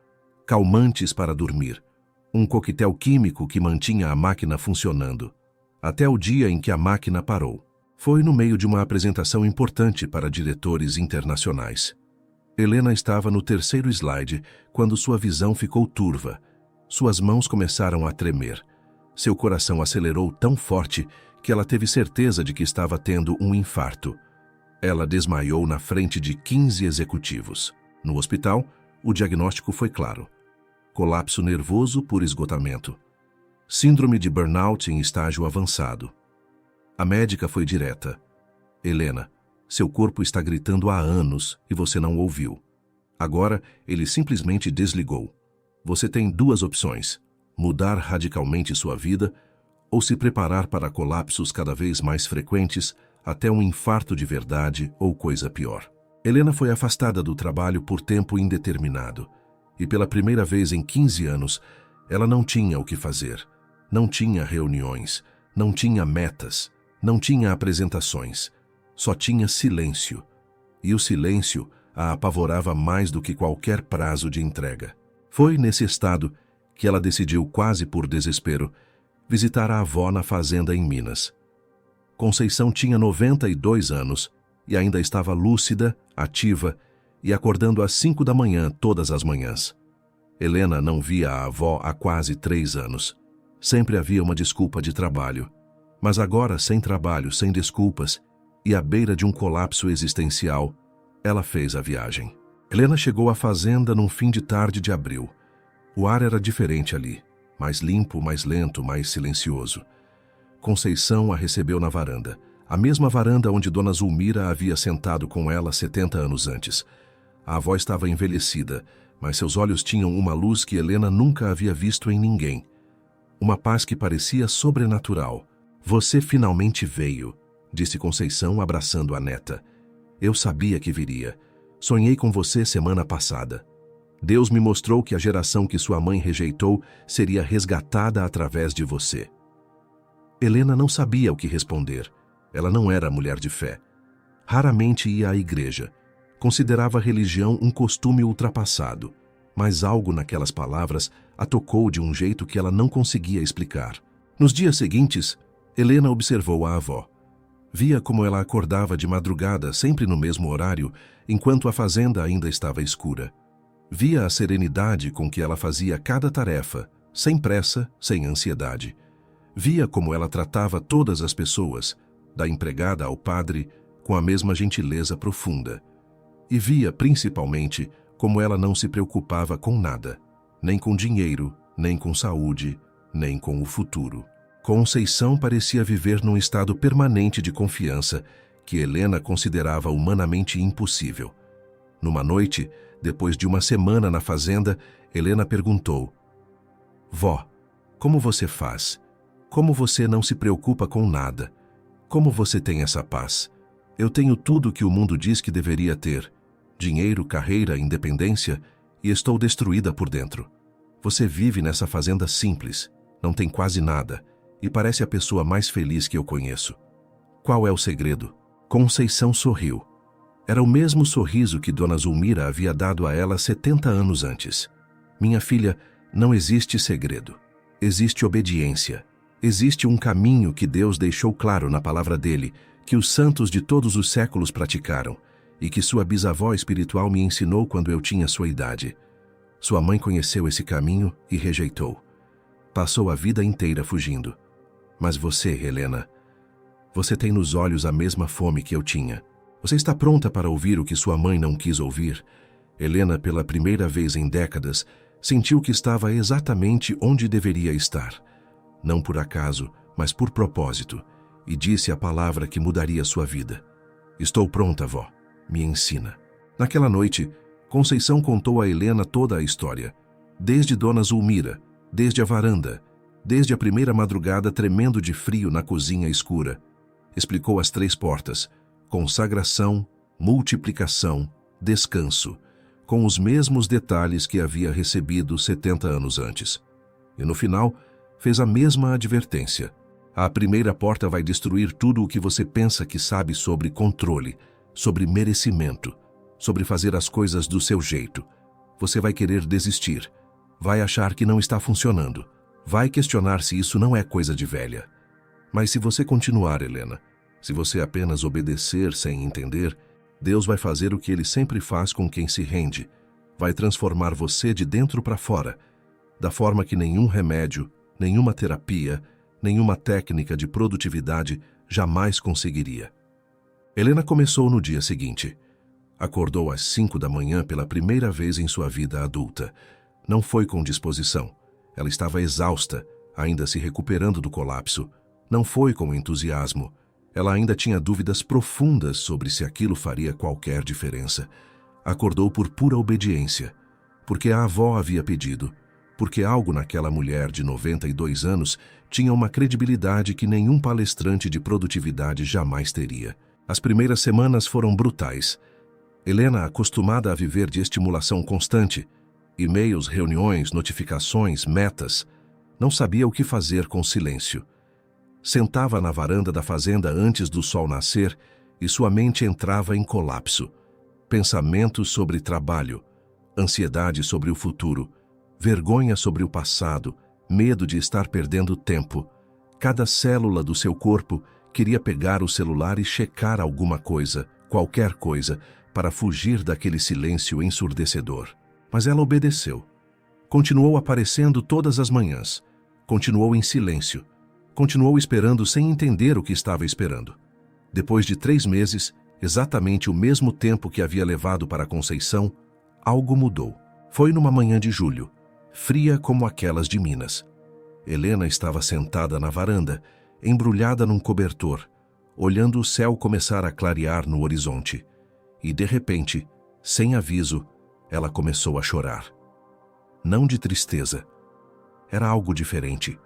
[SPEAKER 1] calmantes para dormir, um coquetel químico que mantinha a máquina funcionando, até o dia em que a máquina parou. Foi no meio de uma apresentação importante para diretores internacionais. Helena estava no 3º slide quando sua visão ficou turva. Suas mãos começaram a tremer. Seu coração acelerou tão forte que ela teve certeza de que estava tendo um infarto. Ela desmaiou na frente de 15 executivos. No hospital, o diagnóstico foi claro: colapso nervoso por esgotamento. Síndrome de burnout em estágio avançado. A médica foi direta: Helena, seu corpo está gritando há anos e você não ouviu. Agora, ele simplesmente desligou. Você tem 2 opções: mudar radicalmente sua vida ou se preparar para colapsos cada vez mais frequentes até um infarto de verdade ou coisa pior. Helena foi afastada do trabalho por tempo indeterminado, e pela primeira vez em 15 anos, ela não tinha o que fazer, não tinha reuniões, não tinha metas, não tinha apresentações, só tinha silêncio. E o silêncio a apavorava mais do que qualquer prazo de entrega. Foi nesse estado que ela decidiu, quase por desespero, visitar a avó na fazenda em Minas. Conceição tinha 92 anos e ainda estava lúcida, ativa e acordando às 5 da manhã todas as manhãs. Helena não via a avó há quase 3 anos. Sempre havia uma desculpa de trabalho. Mas agora, sem trabalho, sem desculpas e à beira de um colapso existencial, ela fez a viagem. Helena chegou à fazenda num fim de tarde de abril. O ar era diferente ali, mais limpo, mais lento, mais silencioso. Conceição a recebeu na varanda, a mesma varanda onde Dona Zulmira havia sentado com ela 70 anos antes. A avó estava envelhecida, mas seus olhos tinham uma luz que Helena nunca havia visto em ninguém. Uma paz que parecia sobrenatural. "Você finalmente veio", disse Conceição abraçando a neta. "Eu sabia que viria. Sonhei com você semana passada. Deus me mostrou que a geração que sua mãe rejeitou seria resgatada através de você." Helena não sabia o que responder. Ela não era mulher de fé. Raramente ia à igreja. Considerava a religião um costume ultrapassado. Mas algo naquelas palavras a tocou de um jeito que ela não conseguia explicar. Nos dias seguintes, Helena observou a avó. Via como ela acordava de madrugada, sempre no mesmo horário, enquanto a fazenda ainda estava escura. Via a serenidade com que ela fazia cada tarefa, sem pressa, sem ansiedade. Via como ela tratava todas as pessoas, da empregada ao padre, com a mesma gentileza profunda. E via, principalmente, como ela não se preocupava com nada, nem com dinheiro, nem com saúde, nem com o futuro. Conceição parecia viver num estado permanente de confiança que Helena considerava humanamente impossível. Numa noite, depois de uma semana na fazenda, Helena perguntou: "Vó, como você faz? Como você não se preocupa com nada? Como você tem essa paz? Eu tenho tudo que o mundo diz que deveria ter: dinheiro, carreira, independência, e estou destruída por dentro. Você vive nessa fazenda simples, não tem quase nada, e parece a pessoa mais feliz que eu conheço. Qual é o segredo?" Conceição sorriu. Era o mesmo sorriso que Dona Zulmira havia dado a ela 70 anos antes. "Minha filha, não existe segredo. Existe obediência. Existe um caminho que Deus deixou claro na palavra dele, que os santos de todos os séculos praticaram, e que sua bisavó espiritual me ensinou quando eu tinha sua idade. Sua mãe conheceu esse caminho e rejeitou. Passou a vida inteira fugindo. Mas você, Helena, você tem nos olhos a mesma fome que eu tinha. Você está pronta para ouvir o que sua mãe não quis ouvir?" Helena, pela primeira vez em décadas, sentiu que estava exatamente onde deveria estar. Não por acaso, mas por propósito, e disse a palavra que mudaria sua vida: "Estou pronta, vó. Me ensina." Naquela noite, Conceição contou a Helena toda a história, desde Dona Zulmira, desde a varanda, desde a primeira madrugada tremendo de frio na cozinha escura. Explicou as 3 portas: consagração, multiplicação, descanso, com os mesmos detalhes que havia recebido 70 anos antes. E no final, fez a mesma advertência: a primeira porta vai destruir tudo o que você pensa que sabe sobre controle, sobre merecimento, sobre fazer as coisas do seu jeito. Você vai querer desistir, vai achar que não está funcionando, vai questionar se isso não é coisa de velha. Mas se você continuar, Helena, se você apenas obedecer sem entender, Deus vai fazer o que Ele sempre faz com quem se rende. Vai transformar você de dentro para fora, da forma que nenhum remédio, nenhuma terapia, nenhuma técnica de produtividade jamais conseguiria. Helena começou no dia seguinte. Acordou às 5 da manhã pela primeira vez em sua vida adulta. Não foi com disposição. Ela estava exausta, ainda se recuperando do colapso. Não foi com entusiasmo. Ela ainda tinha dúvidas profundas sobre se aquilo faria qualquer diferença. Acordou por pura obediência, porque a avó havia pedido. porque algo naquela mulher de 92 anos tinha uma credibilidade que nenhum palestrante de produtividade jamais teria. As primeiras semanas foram brutais. Helena, acostumada a viver de estimulação constante, e-mails, reuniões, notificações, metas, não sabia o que fazer com silêncio. Sentava na varanda da fazenda antes do sol nascer e sua mente entrava em colapso. Pensamentos sobre trabalho, ansiedade sobre o futuro, vergonha sobre o passado, medo de estar perdendo tempo. Cada célula do seu corpo queria pegar o celular e checar alguma coisa, qualquer coisa, para fugir daquele silêncio ensurdecedor. Mas ela obedeceu. Continuou aparecendo todas as manhãs. Continuou em silêncio. Continuou esperando sem entender o que estava esperando. Depois de 3 meses, exatamente o mesmo tempo que havia levado para Conceição, algo mudou. Foi numa manhã de julho, fria como aquelas de Minas. Helena estava sentada na varanda, embrulhada num cobertor, olhando o céu começar a clarear no horizonte. E, de repente, sem aviso, ela começou a chorar. Não de tristeza. Era algo diferente.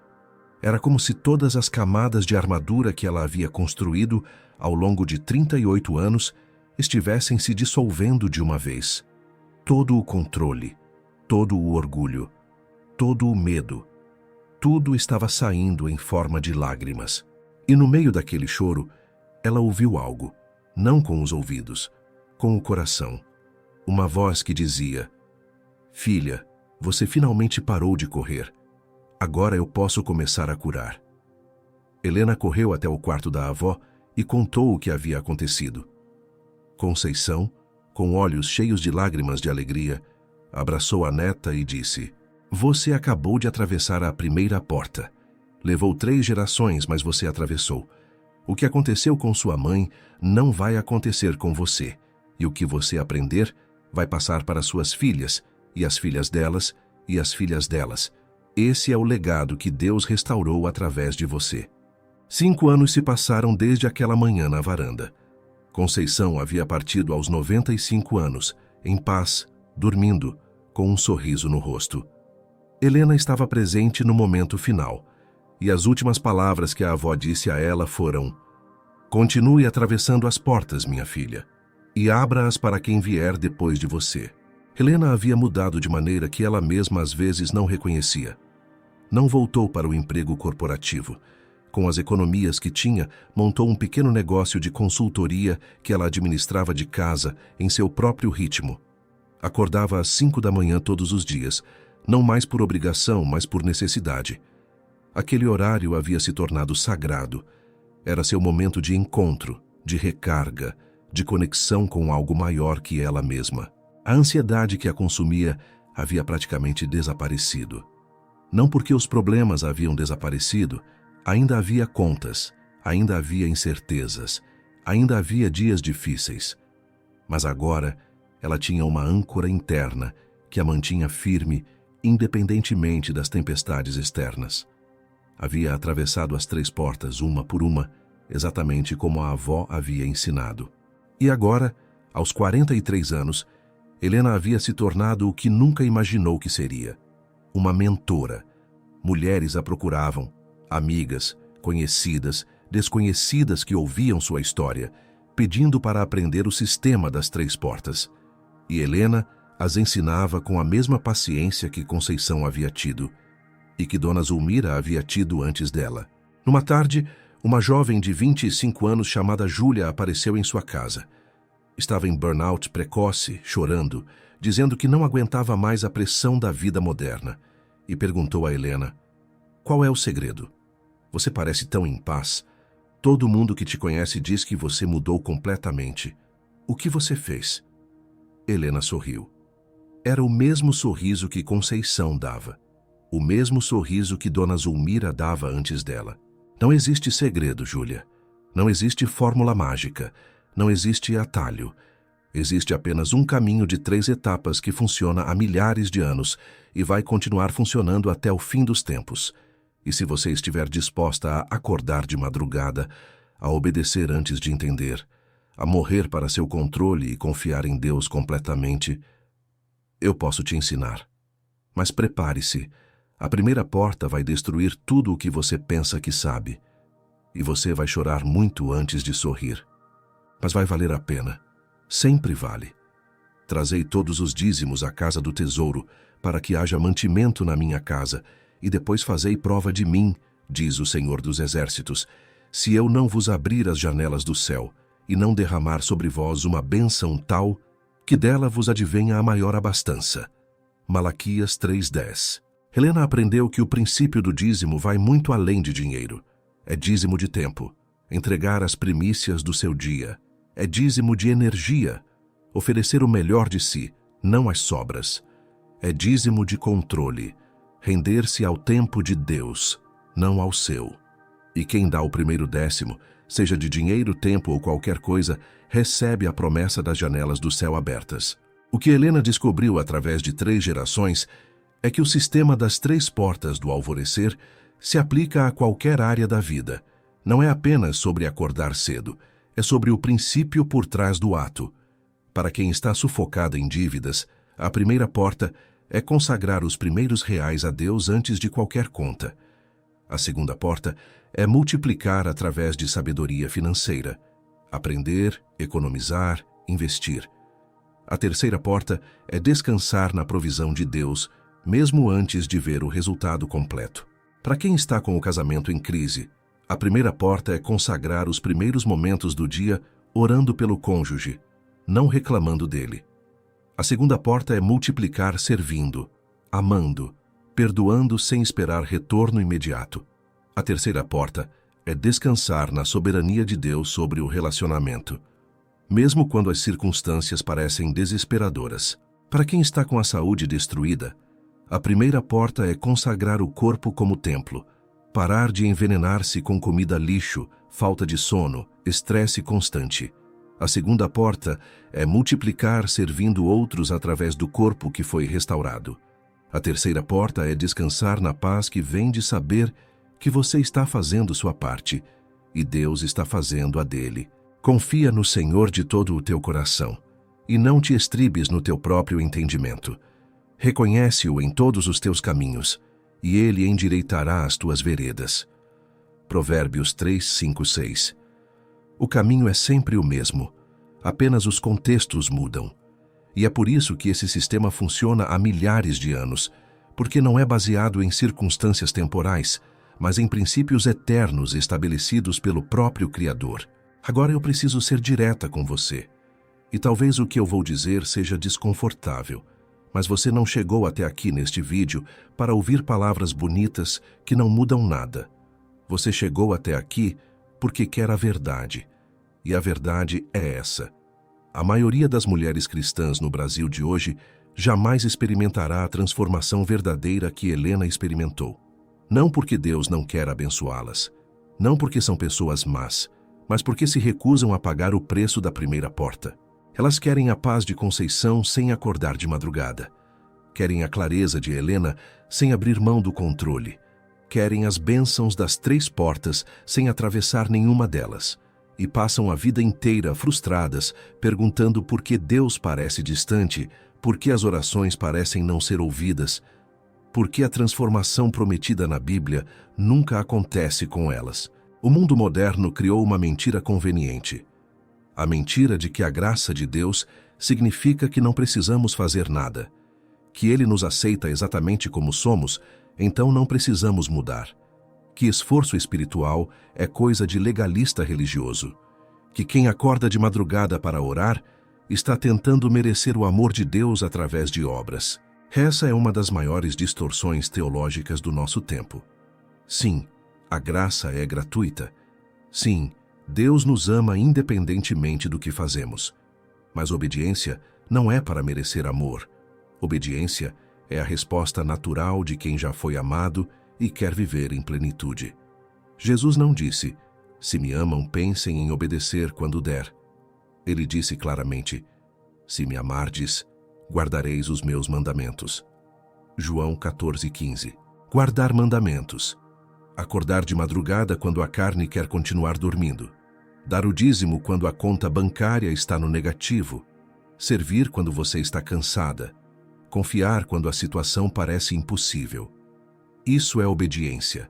[SPEAKER 1] Era como se todas as camadas de armadura que ela havia construído ao longo de 38 anos estivessem se dissolvendo de uma vez. Todo o controle, todo o orgulho, todo o medo, tudo estava saindo em forma de lágrimas. E no meio daquele choro, ela ouviu algo, não com os ouvidos, com o coração. Uma voz que dizia: "Filha, você finalmente parou de correr. Agora eu posso começar a curar." Helena correu até o quarto da avó e contou o que havia acontecido. Conceição, com olhos cheios de lágrimas de alegria, abraçou a neta e disse: "Você acabou de atravessar a primeira porta. Levou 3 gerações, mas você atravessou. O que aconteceu com sua mãe não vai acontecer com você, e o que você aprender vai passar para suas filhas, e as filhas delas, e as filhas delas. Esse é o legado que Deus restaurou através de você." 5 anos se passaram desde aquela manhã na varanda. Conceição havia partido aos 95 anos, em paz, dormindo, com um sorriso no rosto. Helena estava presente no momento final, e as últimas palavras que a avó disse a ela foram: "Continue atravessando as portas, minha filha, e abra-as para quem vier depois de você." Helena havia mudado de maneira que ela mesma às vezes não reconhecia. Não voltou para o emprego corporativo. Com as economias que tinha, montou um pequeno negócio de consultoria que ela administrava de casa, em seu próprio ritmo. Acordava às 5 da manhã todos os dias, não mais por obrigação, mas por necessidade. Aquele horário havia se tornado sagrado. Era seu momento de encontro, de recarga, de conexão com algo maior que ela mesma. A ansiedade que a consumia havia praticamente desaparecido. Não porque os problemas haviam desaparecido, ainda havia contas, ainda havia incertezas, ainda havia dias difíceis. Mas agora ela tinha uma âncora interna que a mantinha firme, independentemente das tempestades externas. Havia atravessado as 3 portas, uma por uma, exatamente como a avó havia ensinado. E agora, aos 43 anos, Helena havia se tornado o que nunca imaginou que seria: uma mentora. Mulheres a procuravam, amigas, conhecidas, desconhecidas que ouviam sua história, pedindo para aprender o sistema das 3 portas. E Helena as ensinava com a mesma paciência que Conceição havia tido, e que Dona Zulmira havia tido antes dela. Numa tarde, uma jovem de 25 anos chamada Júlia apareceu em sua casa. Estava em burnout precoce, chorando, dizendo que não aguentava mais a pressão da vida moderna, e perguntou a Helena: "Qual é o segredo? Você parece tão em paz. Todo mundo que te conhece diz que você mudou completamente. O que você fez?" Helena sorriu. Era o mesmo sorriso que Conceição dava. O mesmo sorriso que Dona Zulmira dava antes dela. Não existe segredo, Júlia. Não existe fórmula mágica. Não existe atalho. Existe apenas um caminho de 3 etapas que funciona há milhares de anos e vai continuar funcionando até o fim dos tempos. E se você estiver disposta a acordar de madrugada, a obedecer antes de entender, a morrer para seu controle e confiar em Deus completamente, eu posso te ensinar. Mas prepare-se. A primeira porta vai destruir tudo o que você pensa que sabe. E você vai chorar muito antes de sorrir. Mas vai valer a pena. Sempre vale. Trazei todos os dízimos à casa do tesouro, para que haja mantimento na minha casa, e depois fazei prova de mim, diz o Senhor dos Exércitos, se eu não vos abrir as janelas do céu, e não derramar sobre vós uma bênção tal, que dela vos advenha a maior abastança. Malaquias 3:10. Helena aprendeu que o princípio do dízimo vai muito além de dinheiro. É dízimo de tempo, entregar as primícias do seu dia. É dízimo de energia, oferecer o melhor de si, não as sobras. É dízimo de controle, render-se ao tempo de Deus, não ao seu. E quem dá o primeiro décimo, seja de dinheiro, tempo ou qualquer coisa, recebe a promessa das janelas do céu abertas. O que Helena descobriu através de 3 gerações é que o sistema das 3 portas do alvorecer se aplica a qualquer área da vida. Não é apenas sobre acordar cedo, é sobre o princípio por trás do ato. Para quem está sufocado em dívidas, a primeira porta é consagrar os primeiros reais a Deus antes de qualquer conta. A segunda porta é multiplicar através de sabedoria financeira. Aprender, economizar, investir. A terceira porta é descansar na provisão de Deus, mesmo antes de ver o resultado completo. Para quem está com o casamento em crise, a primeira porta é consagrar os primeiros momentos do dia orando pelo cônjuge, não reclamando dele. A segunda porta é multiplicar servindo, amando, perdoando sem esperar retorno imediato. A terceira porta é descansar na soberania de Deus sobre o relacionamento, mesmo quando as circunstâncias parecem desesperadoras. Para quem está com a saúde destruída, a primeira porta é consagrar o corpo como templo, parar de envenenar-se com comida lixo, falta de sono, estresse constante. A segunda porta é multiplicar servindo outros através do corpo que foi restaurado. A terceira porta é descansar na paz que vem de saber que você está fazendo sua parte e Deus está fazendo a dele. Confia no Senhor de todo o teu coração e não te estribes no teu próprio entendimento. Reconhece-o em todos os teus caminhos, e ele endireitará as tuas veredas. Provérbios 3, 5, 6. O caminho é sempre o mesmo, apenas os contextos mudam. E é por isso que esse sistema funciona há milhares de anos, porque não é baseado em circunstâncias temporais, mas em princípios eternos estabelecidos pelo próprio Criador. Agora eu preciso ser direta com você, e talvez o que eu vou dizer seja desconfortável, mas você não chegou até aqui neste vídeo para ouvir palavras bonitas que não mudam nada. Você chegou até aqui porque quer a verdade. E a verdade é essa. A maioria das mulheres cristãs no Brasil de hoje jamais experimentará a transformação verdadeira que Helena experimentou. Não porque Deus não quer abençoá-las, não porque são pessoas más, mas porque se recusam a pagar o preço da primeira porta. Elas querem a paz de Conceição sem acordar de madrugada. Querem a clareza de Helena sem abrir mão do controle. Querem as bênçãos das 3 portas sem atravessar nenhuma delas. E passam a vida inteira frustradas, perguntando por que Deus parece distante, por que as orações parecem não ser ouvidas, por que a transformação prometida na Bíblia nunca acontece com elas. O mundo moderno criou uma mentira conveniente. A mentira de que a graça de Deus significa que não precisamos fazer nada, que Ele nos aceita exatamente como somos, então não precisamos mudar, que esforço espiritual é coisa de legalista religioso, que quem acorda de madrugada para orar está tentando merecer o amor de Deus através de obras. Essa é uma das maiores distorções teológicas do nosso tempo. Sim, a graça é gratuita. Sim, Deus nos ama independentemente do que fazemos. Mas obediência não é para merecer amor. Obediência é a resposta natural de quem já foi amado e quer viver em plenitude. Jesus não disse, se me amam, pensem em obedecer quando der. Ele disse claramente, se me amardes, guardareis os meus mandamentos. João 14:15. Guardar mandamentos. Acordar de madrugada quando a carne quer continuar dormindo. Dar o dízimo quando a conta bancária está no negativo. Servir quando você está cansada. confiar quando a situação parece impossível. Isso é obediência,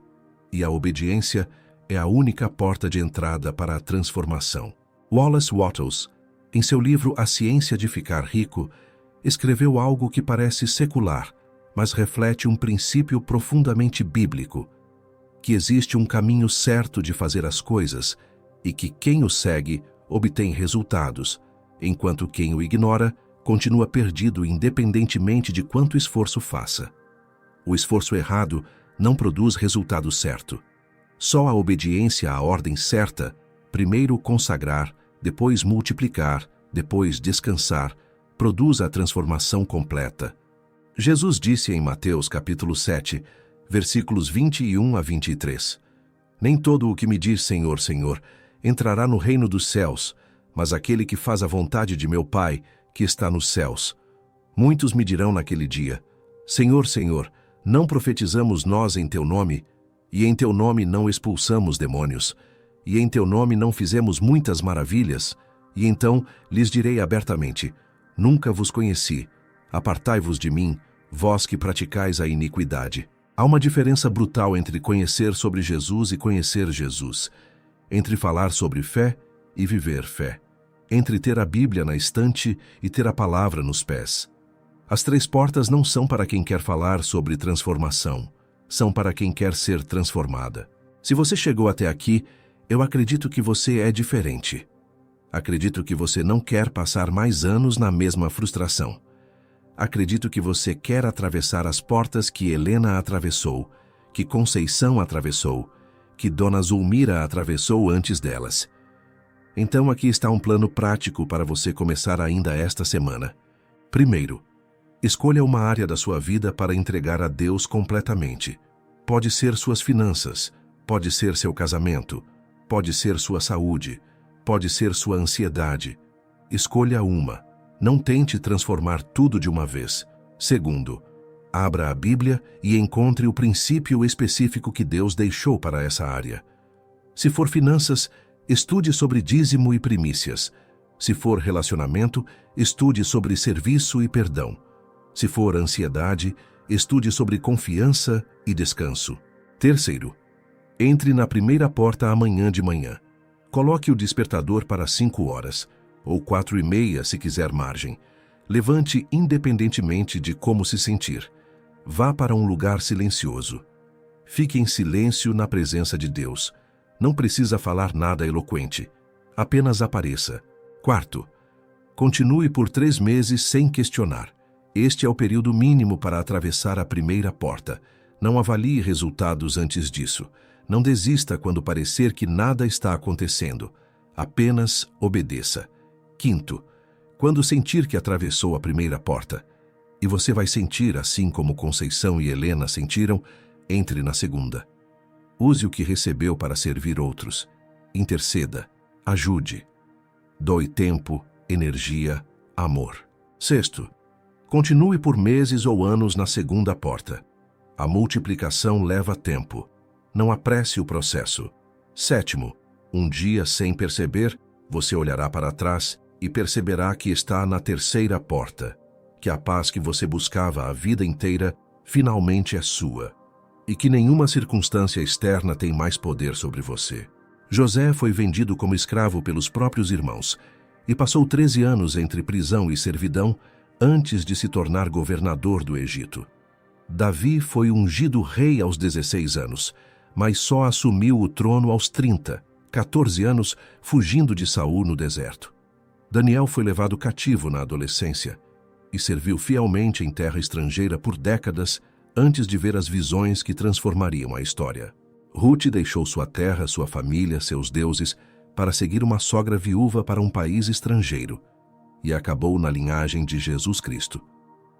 [SPEAKER 1] e a obediência é a única porta de entrada para a transformação. Wallace Wattles, em seu livro A Ciência de Ficar Rico, escreveu algo que parece secular, mas reflete um princípio profundamente bíblico, que existe um caminho certo de fazer as coisas e que quem o segue obtém resultados, enquanto quem o ignora continua perdido independentemente de quanto esforço faça. O esforço errado não produz resultado certo. Só a obediência à ordem certa, primeiro consagrar, depois multiplicar, depois descansar, produz a transformação completa. Jesus disse em Mateus capítulo 7, versículos 21 a 23, Nem todo o que me diz Senhor, Senhor, entrará no reino dos céus, mas aquele que faz a vontade de meu Pai, que está nos céus. Muitos me dirão naquele dia, Senhor, Senhor, não profetizamos nós em teu nome, e em teu nome não expulsamos demônios, e em teu nome não fizemos muitas maravilhas? E então lhes direi abertamente, Nunca vos conheci, apartai-vos de mim, vós que praticais a iniquidade. Há uma diferença brutal entre conhecer sobre Jesus e conhecer Jesus, entre falar sobre fé e viver fé, entre ter a Bíblia na estante e ter a palavra nos pés. As três portas não são para quem quer falar sobre transformação, são para quem quer ser transformada. Se você chegou até aqui, eu acredito que você é diferente. Acredito que você não quer passar mais anos na mesma frustração. Acredito que você quer atravessar as portas que Helena atravessou, que Conceição atravessou, que Dona Zulmira atravessou antes delas. Então aqui está um plano prático para você começar ainda esta semana. Primeiro, escolha uma área da sua vida para entregar a Deus completamente. Pode ser suas finanças, pode ser seu casamento, pode ser sua saúde, pode ser sua ansiedade. Escolha uma. Não tente transformar tudo de uma vez. Segundo, abra a Bíblia e encontre o princípio específico que Deus deixou para essa área. Se for finanças, estude sobre dízimo e primícias. Se for relacionamento, estude sobre serviço e perdão. Se for ansiedade, estude sobre confiança e descanso. Terceiro, entre na primeira porta amanhã de manhã. Coloque o despertador para 5 horas, ou 4:30 se quiser margem. Levante independentemente de como se sentir. Vá para um lugar silencioso. Fique em silêncio na presença de Deus. Não precisa falar nada eloquente. Apenas apareça. Quarto, continue por 3 meses sem questionar. Este é o período mínimo para atravessar a primeira porta. Não avalie resultados antes disso. Não desista quando parecer que nada está acontecendo. Apenas obedeça. Quinto, quando sentir que atravessou a primeira porta, e você vai sentir assim como Conceição e Helena sentiram, entre na segunda. Use o que recebeu para servir outros. Interceda. Ajude. Doe tempo, energia, amor. Sexto, continue por meses ou anos na segunda porta. A multiplicação leva tempo. Não apresse o processo. Sétimo, um dia sem perceber, você olhará para trás e perceberá que está na terceira porta, que a paz que você buscava a vida inteira finalmente é sua, e que nenhuma circunstância externa tem mais poder sobre você. José foi vendido como escravo pelos próprios irmãos e passou 13 anos entre prisão e servidão antes de se tornar governador do Egito. Davi foi ungido rei aos 16 anos, mas só assumiu o trono aos 30, 14 anos, fugindo de Saul no deserto. Daniel foi levado cativo na adolescência e serviu fielmente em terra estrangeira por décadas antes de ver as visões que transformariam a história. Ruth deixou sua terra, sua família, seus deuses, para seguir uma sogra viúva para um país estrangeiro e acabou na linhagem de Jesus Cristo.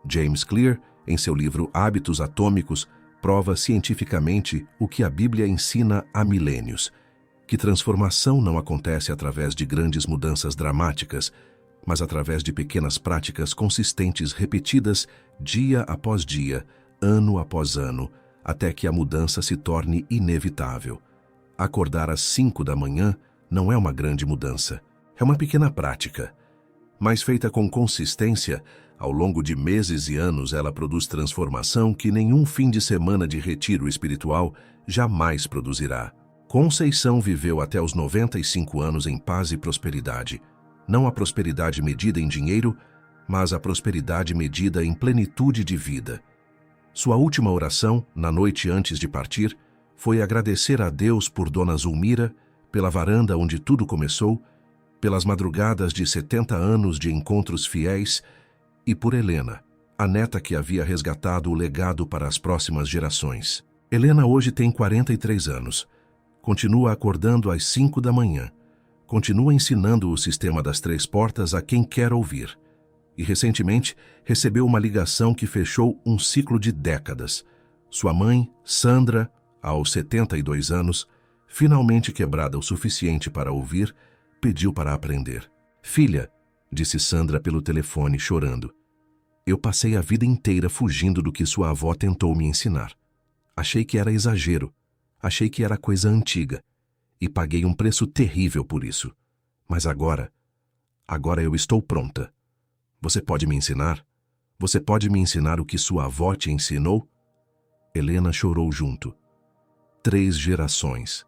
[SPEAKER 1] James Clear, em seu livro Hábitos Atômicos, prova cientificamente o que a Bíblia ensina há milênios, que transformação não acontece através de grandes mudanças dramáticas, mas através de pequenas práticas consistentes repetidas dia após dia, ano após ano, até que a mudança se torne inevitável. Acordar às 5 da manhã não é uma grande mudança, é uma pequena prática. Mas feita com consistência, Ao longo de meses e anos, ela produz transformação que nenhum fim de semana de retiro espiritual jamais produzirá. Conceição viveu até os 95 anos em paz e prosperidade. Não a prosperidade medida em dinheiro, mas a prosperidade medida em plenitude de vida. Sua última oração, na noite antes de partir, foi agradecer a Deus por Dona Zulmira, pela varanda onde tudo começou, pelas madrugadas de 70 anos de encontros fiéis e por Helena, a neta que havia resgatado o legado para as próximas gerações. Helena hoje tem 43 anos. Continua acordando às 5 da manhã. Continua ensinando o sistema das 3 portas a quem quer ouvir. E recentemente recebeu uma ligação que fechou um ciclo de décadas. Sua mãe, Sandra, aos 72 anos, finalmente quebrada o suficiente para ouvir, pediu para aprender. Filha, disse Sandra pelo telefone, chorando. Eu passei a vida inteira fugindo do que sua avó tentou me ensinar. Achei que era exagero, achei que era coisa antiga, e paguei um preço terrível por isso. Mas agora eu estou pronta. Você pode me ensinar? Você pode me ensinar o que sua avó te ensinou? Helena chorou junto. 3 gerações,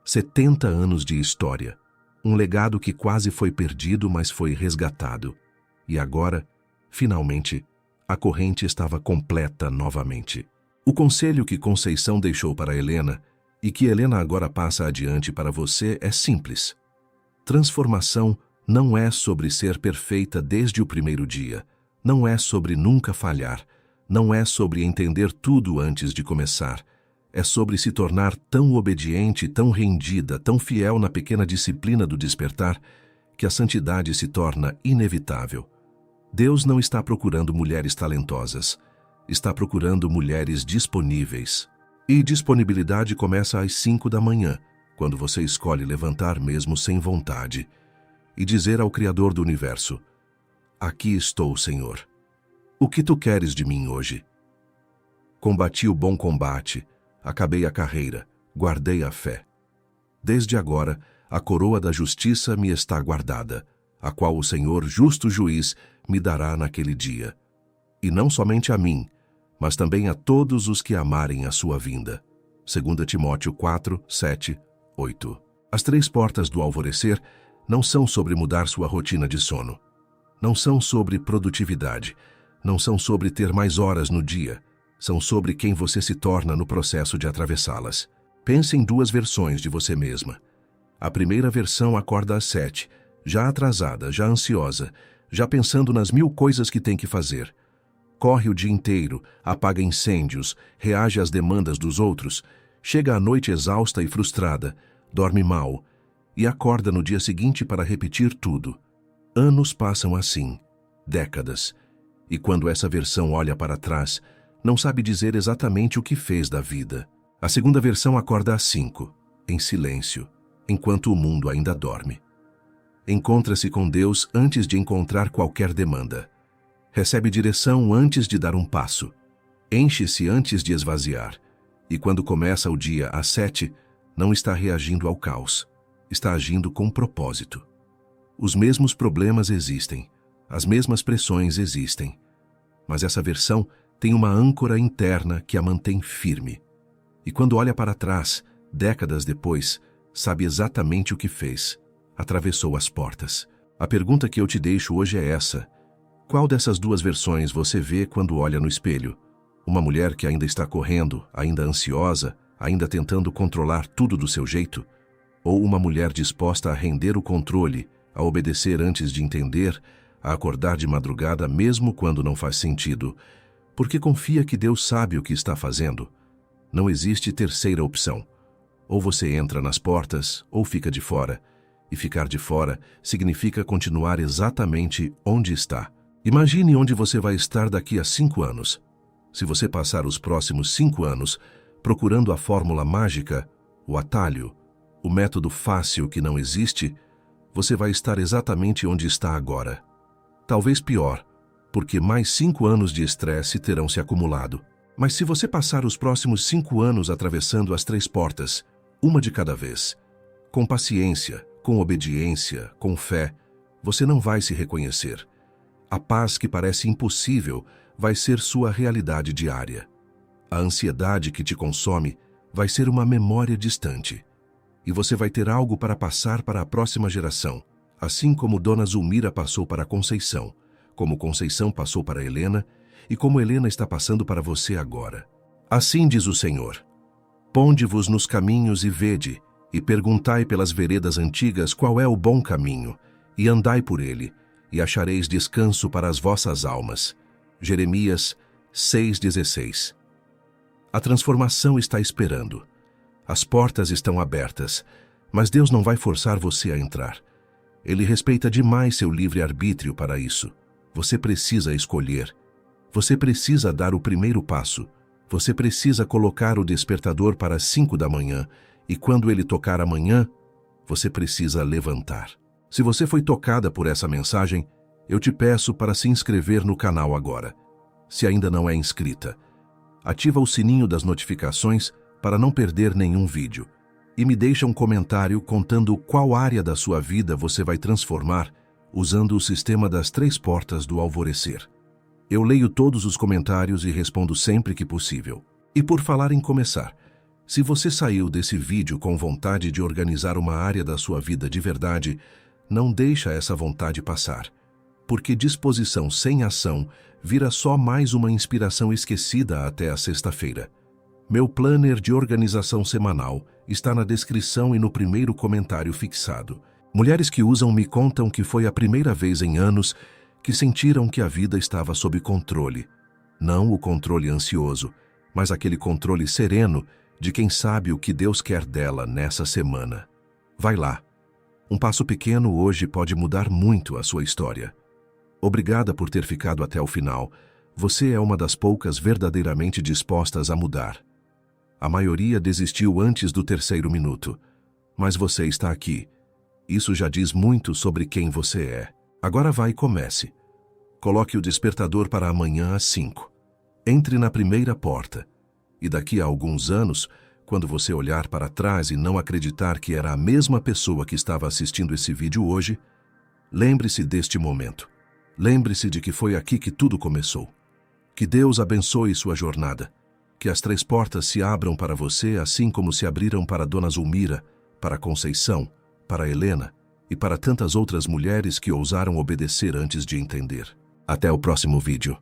[SPEAKER 1] 70 anos de história. Um legado que quase foi perdido, mas foi resgatado. E agora, finalmente, a corrente estava completa novamente. O conselho que Conceição deixou para Helena, e que Helena agora passa adiante para você, é simples. Transformação não é sobre ser perfeita desde o primeiro dia. Não é sobre nunca falhar. Não é sobre entender tudo antes de começar. É sobre se tornar tão obediente, tão rendida, tão fiel na pequena disciplina do despertar, que a santidade se torna inevitável. Deus não está procurando mulheres talentosas. Está procurando mulheres disponíveis. E disponibilidade começa às 5 da manhã, quando você escolhe levantar mesmo sem vontade, e dizer ao Criador do Universo: aqui estou, Senhor. O que tu queres de mim hoje? Combati o bom combate, acabei a carreira, guardei a fé. Desde agora, a coroa da justiça me está guardada, a qual o Senhor, justo juiz, me dará naquele dia. E não somente a mim, mas também a todos os que amarem a sua vinda. 2 Timóteo 4, 7, 8. As 3 portas do alvorecer não são sobre mudar sua rotina de sono. Não são sobre produtividade. Não são sobre ter mais horas no dia. São sobre quem você se torna no processo de atravessá-las. Pense em 2 versões de você mesma. A primeira versão acorda às 7, já atrasada, já ansiosa, já pensando nas 1000 coisas que tem que fazer. Corre o dia inteiro, apaga incêndios, reage às demandas dos outros, chega à noite exausta e frustrada, dorme mal e acorda no dia seguinte para repetir tudo. Anos passam assim, décadas, e quando essa versão olha para trás, não sabe dizer exatamente o que fez da vida. A segunda versão acorda às 5, em silêncio, enquanto o mundo ainda dorme. Encontra-se com Deus antes de encontrar qualquer demanda. Recebe direção antes de dar um passo. Enche-se antes de esvaziar. E quando começa o dia às 7, não está reagindo ao caos. Está agindo com propósito. Os mesmos problemas existem. As mesmas pressões existem. Mas essa versão tem uma âncora interna que a mantém firme. E quando olha para trás, décadas depois, sabe exatamente o que fez. Atravessou as portas. A pergunta que eu te deixo hoje é essa. Qual dessas 2 versões você vê quando olha no espelho? Uma mulher que ainda está correndo, ainda ansiosa, ainda tentando controlar tudo do seu jeito? Ou uma mulher disposta a render o controle, a obedecer antes de entender, a acordar de madrugada mesmo quando não faz sentido, porque confia que Deus sabe o que está fazendo? Não existe terceira opção. Ou você entra nas portas, ou fica de fora. E ficar de fora significa continuar exatamente onde está. Imagine onde você vai estar daqui a 5 anos. Se você passar os próximos 5 anos procurando a fórmula mágica, o atalho, o método fácil que não existe, você vai estar exatamente onde está agora. Talvez pior, porque mais 5 anos de estresse terão se acumulado. Mas se você passar os próximos 5 anos atravessando as 3 portas, uma de cada vez, com paciência, com obediência, com fé, você não vai se reconhecer. A paz que parece impossível vai ser sua realidade diária. A ansiedade que te consome vai ser uma memória distante. E você vai ter algo para passar para a próxima geração, assim como Dona Zulmira passou para Conceição, como Conceição passou para Helena e como Helena está passando para você agora. Assim diz o Senhor: ponde-vos nos caminhos e vede, e perguntai pelas veredas antigas qual é o bom caminho, e andai por ele, e achareis descanso para as vossas almas. Jeremias 6,16. A transformação está esperando. As portas estão abertas, mas Deus não vai forçar você a entrar. Ele respeita demais seu livre-arbítrio para isso. Você precisa escolher. Você precisa dar o primeiro passo. Você precisa colocar o despertador para as 5 da manhã, e quando ele tocar amanhã, você precisa levantar. Se você foi tocada por essa mensagem, eu te peço para se inscrever no canal agora. Se ainda não é inscrita, ativa o sininho das notificações para não perder nenhum vídeo. E me deixa um comentário contando qual área da sua vida você vai transformar usando o sistema das 3 portas do alvorecer. Eu leio todos os comentários e respondo sempre que possível. E por falar em começar, se você saiu desse vídeo com vontade de organizar uma área da sua vida de verdade, não deixa essa vontade passar. Porque disposição sem ação vira só mais uma inspiração esquecida até a sexta-feira. Meu planner de organização semanal está na descrição e no primeiro comentário fixado. Mulheres que usam me contam que foi a primeira vez em anos que sentiram que a vida estava sob controle. Não o controle ansioso, mas aquele controle sereno de quem sabe o que Deus quer dela nessa semana. Vai lá. Um passo pequeno hoje pode mudar muito a sua história. Obrigada por ter ficado até o final. Você é uma das poucas verdadeiramente dispostas a mudar. A maioria desistiu antes do 3º minuto. Mas você está aqui. Isso já diz muito sobre quem você é. Agora vai e comece. Coloque o despertador para amanhã às 5. Entre na primeira porta. E daqui a alguns anos, quando você olhar para trás e não acreditar que era a mesma pessoa que estava assistindo esse vídeo hoje, lembre-se deste momento. Lembre-se de que foi aqui que tudo começou. Que Deus abençoe sua jornada. Que as 3 portas se abram para você assim como se abriram para Dona Zulmira, para Conceição, para Helena e para tantas outras mulheres que ousaram obedecer antes de entender. Até o próximo vídeo.